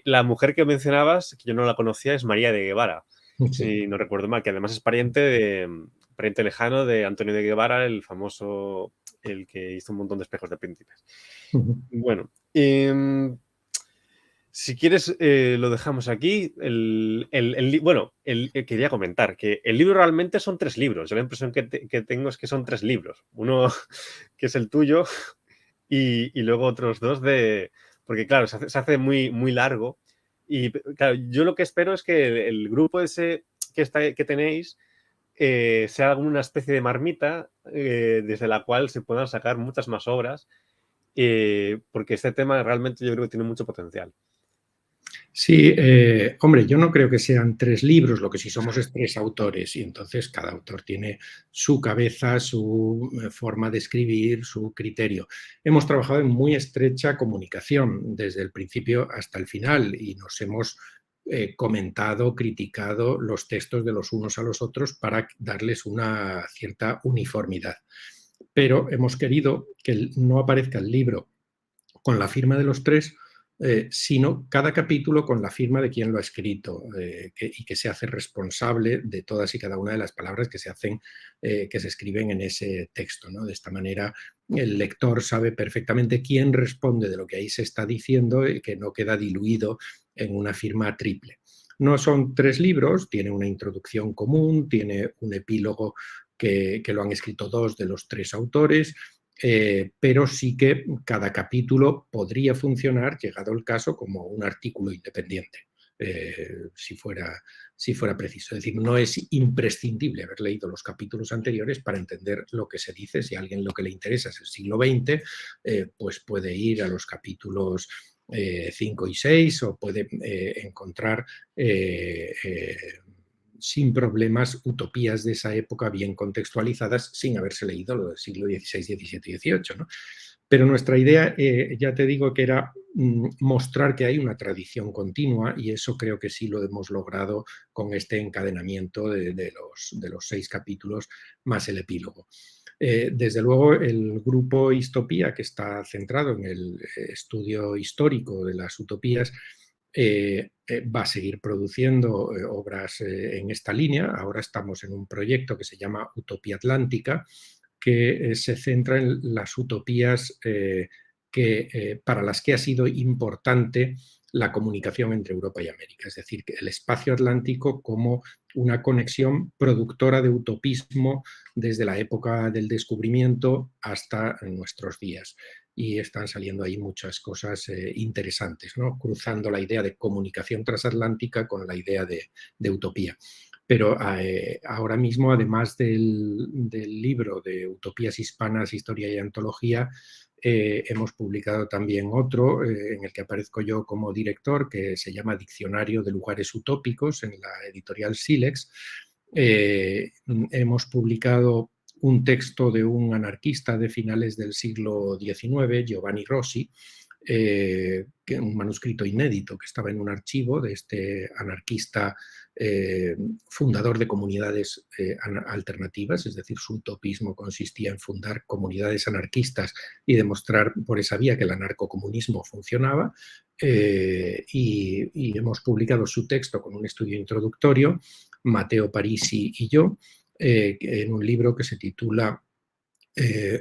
La mujer que mencionabas, que yo no la conocía, es María de Guevara, Sí. si no recuerdo mal, que además es pariente lejano de Antonio de Guevara, el famoso, el que hizo un montón de espejos de príncipes. Bueno, si quieres, lo dejamos aquí. Quería comentar que el libro realmente son 3 libros. Yo la impresión que tengo es que son 3 libros. Uno que es el tuyo y luego otros 2 de... Porque claro, se hace muy, muy largo. Y claro, yo lo que espero es que el grupo ese que tenéis sea alguna especie de marmita desde la cual se puedan sacar muchas más obras. Porque este tema realmente yo creo que tiene mucho potencial. Sí, hombre, yo no creo que sean 3 libros, lo que sí somos es 3 autores y entonces cada autor tiene su cabeza, su forma de escribir, su criterio. Hemos trabajado en muy estrecha comunicación desde el principio hasta el final y nos hemos comentado, criticado los textos de los unos a los otros para darles una cierta uniformidad. Pero hemos querido que no aparezca el libro con la firma de los 3, sino cada capítulo con la firma de quien lo ha escrito y que se hace responsable de todas y cada una de las palabras que se hacen, que se escriben en ese texto, ¿no? De esta manera el lector sabe perfectamente quién responde de lo que ahí se está diciendo y que no queda diluido en una firma triple. No son 3 libros, tiene una introducción común, tiene un epílogo que lo han escrito 2 de los 3 autores, pero sí que cada capítulo podría funcionar, llegado el caso, como un artículo independiente, si fuera preciso. Es decir, no es imprescindible haber leído los capítulos anteriores para entender lo que se dice. Si a alguien lo que le interesa es el siglo XX, pues puede ir a los capítulos 5 y 6 o puede encontrar sin problemas utopías de esa época bien contextualizadas sin haberse leído lo del siglo XVI, XVII y XVIII, ¿no? Pero nuestra idea, ya te digo, que era mostrar que hay una tradición continua y eso creo que sí lo hemos logrado con este encadenamiento de los 6 capítulos más el epílogo. Desde luego, el grupo Histopía, que está centrado en el estudio histórico de las utopías, va a seguir produciendo obras en esta línea. Ahora estamos en un proyecto que se llama Utopía Atlántica, que se centra en las utopías para las que ha sido importante la comunicación entre Europa y América, es decir, que el espacio atlántico como una conexión productora de utopismo desde la época del descubrimiento hasta nuestros días. Y están saliendo ahí muchas cosas interesantes, ¿no? Cruzando la idea de comunicación transatlántica con la idea de utopía. Pero ahora mismo, además del libro de Utopías Hispanas, Historia y Antología, hemos publicado también otro en el que aparezco yo como director, que se llama Diccionario de Lugares Utópicos, en la editorial Silex. Hemos publicado un texto de un anarquista de finales del siglo XIX, Giovanni Rossi, un manuscrito inédito que estaba en un archivo de este anarquista fundador de comunidades alternativas, es decir, su utopismo consistía en fundar comunidades anarquistas y demostrar por esa vía que el anarcocomunismo funcionaba, y hemos publicado su texto con un estudio introductorio, Matteo Parisi y yo, en un libro que se titula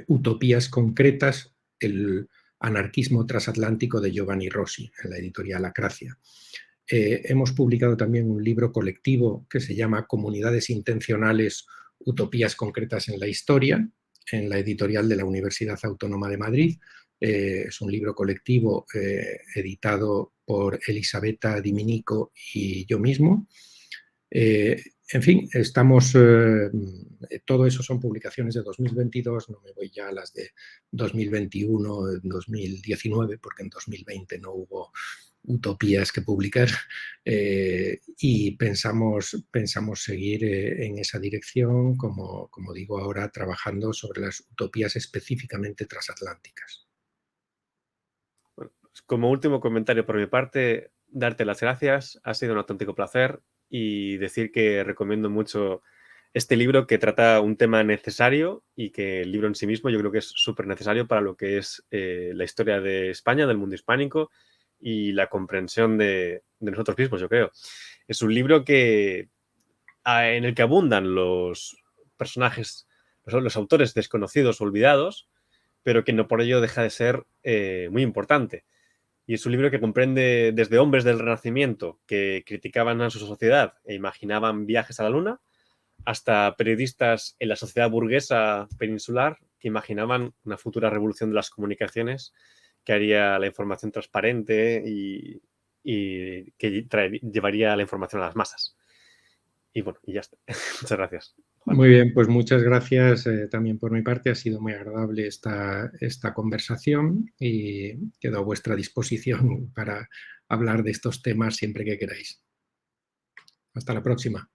Utopías concretas, el anarquismo transatlántico de Giovanni Rossi, en la editorial Acracia. Hemos publicado también un libro colectivo que se llama Comunidades Intencionales, Utopías Concretas en la Historia, en la editorial de la Universidad Autónoma de Madrid. Es un libro colectivo editado por Elisabetta Diminico y yo mismo. En fin, estamos, todo eso son publicaciones de 2022, no me voy ya a las de 2021, 2019, porque en 2020 no hubo utopías que publicar, y pensamos seguir en esa dirección, como digo ahora, trabajando sobre las utopías específicamente transatlánticas. Bueno, pues como último comentario por mi parte, darte las gracias, ha sido un auténtico placer y decir que recomiendo mucho este libro que trata un tema necesario y que el libro en sí mismo yo creo que es súper necesario para lo que es la historia de España, del mundo hispánico y la comprensión de nosotros mismos, yo creo. Es un libro en el que abundan los personajes, los autores desconocidos, olvidados, pero que no por ello deja de ser muy importante. Y es un libro que comprende desde hombres del Renacimiento que criticaban a su sociedad e imaginaban viajes a la Luna, hasta periodistas en la sociedad burguesa peninsular que imaginaban una futura revolución de las comunicaciones que haría la información transparente y que llevaría la información a las masas. Y bueno, y ya está. Muchas gracias, Juan. Muy bien, pues muchas gracias también por mi parte. Ha sido muy agradable esta conversación y quedo a vuestra disposición para hablar de estos temas siempre que queráis. Hasta la próxima.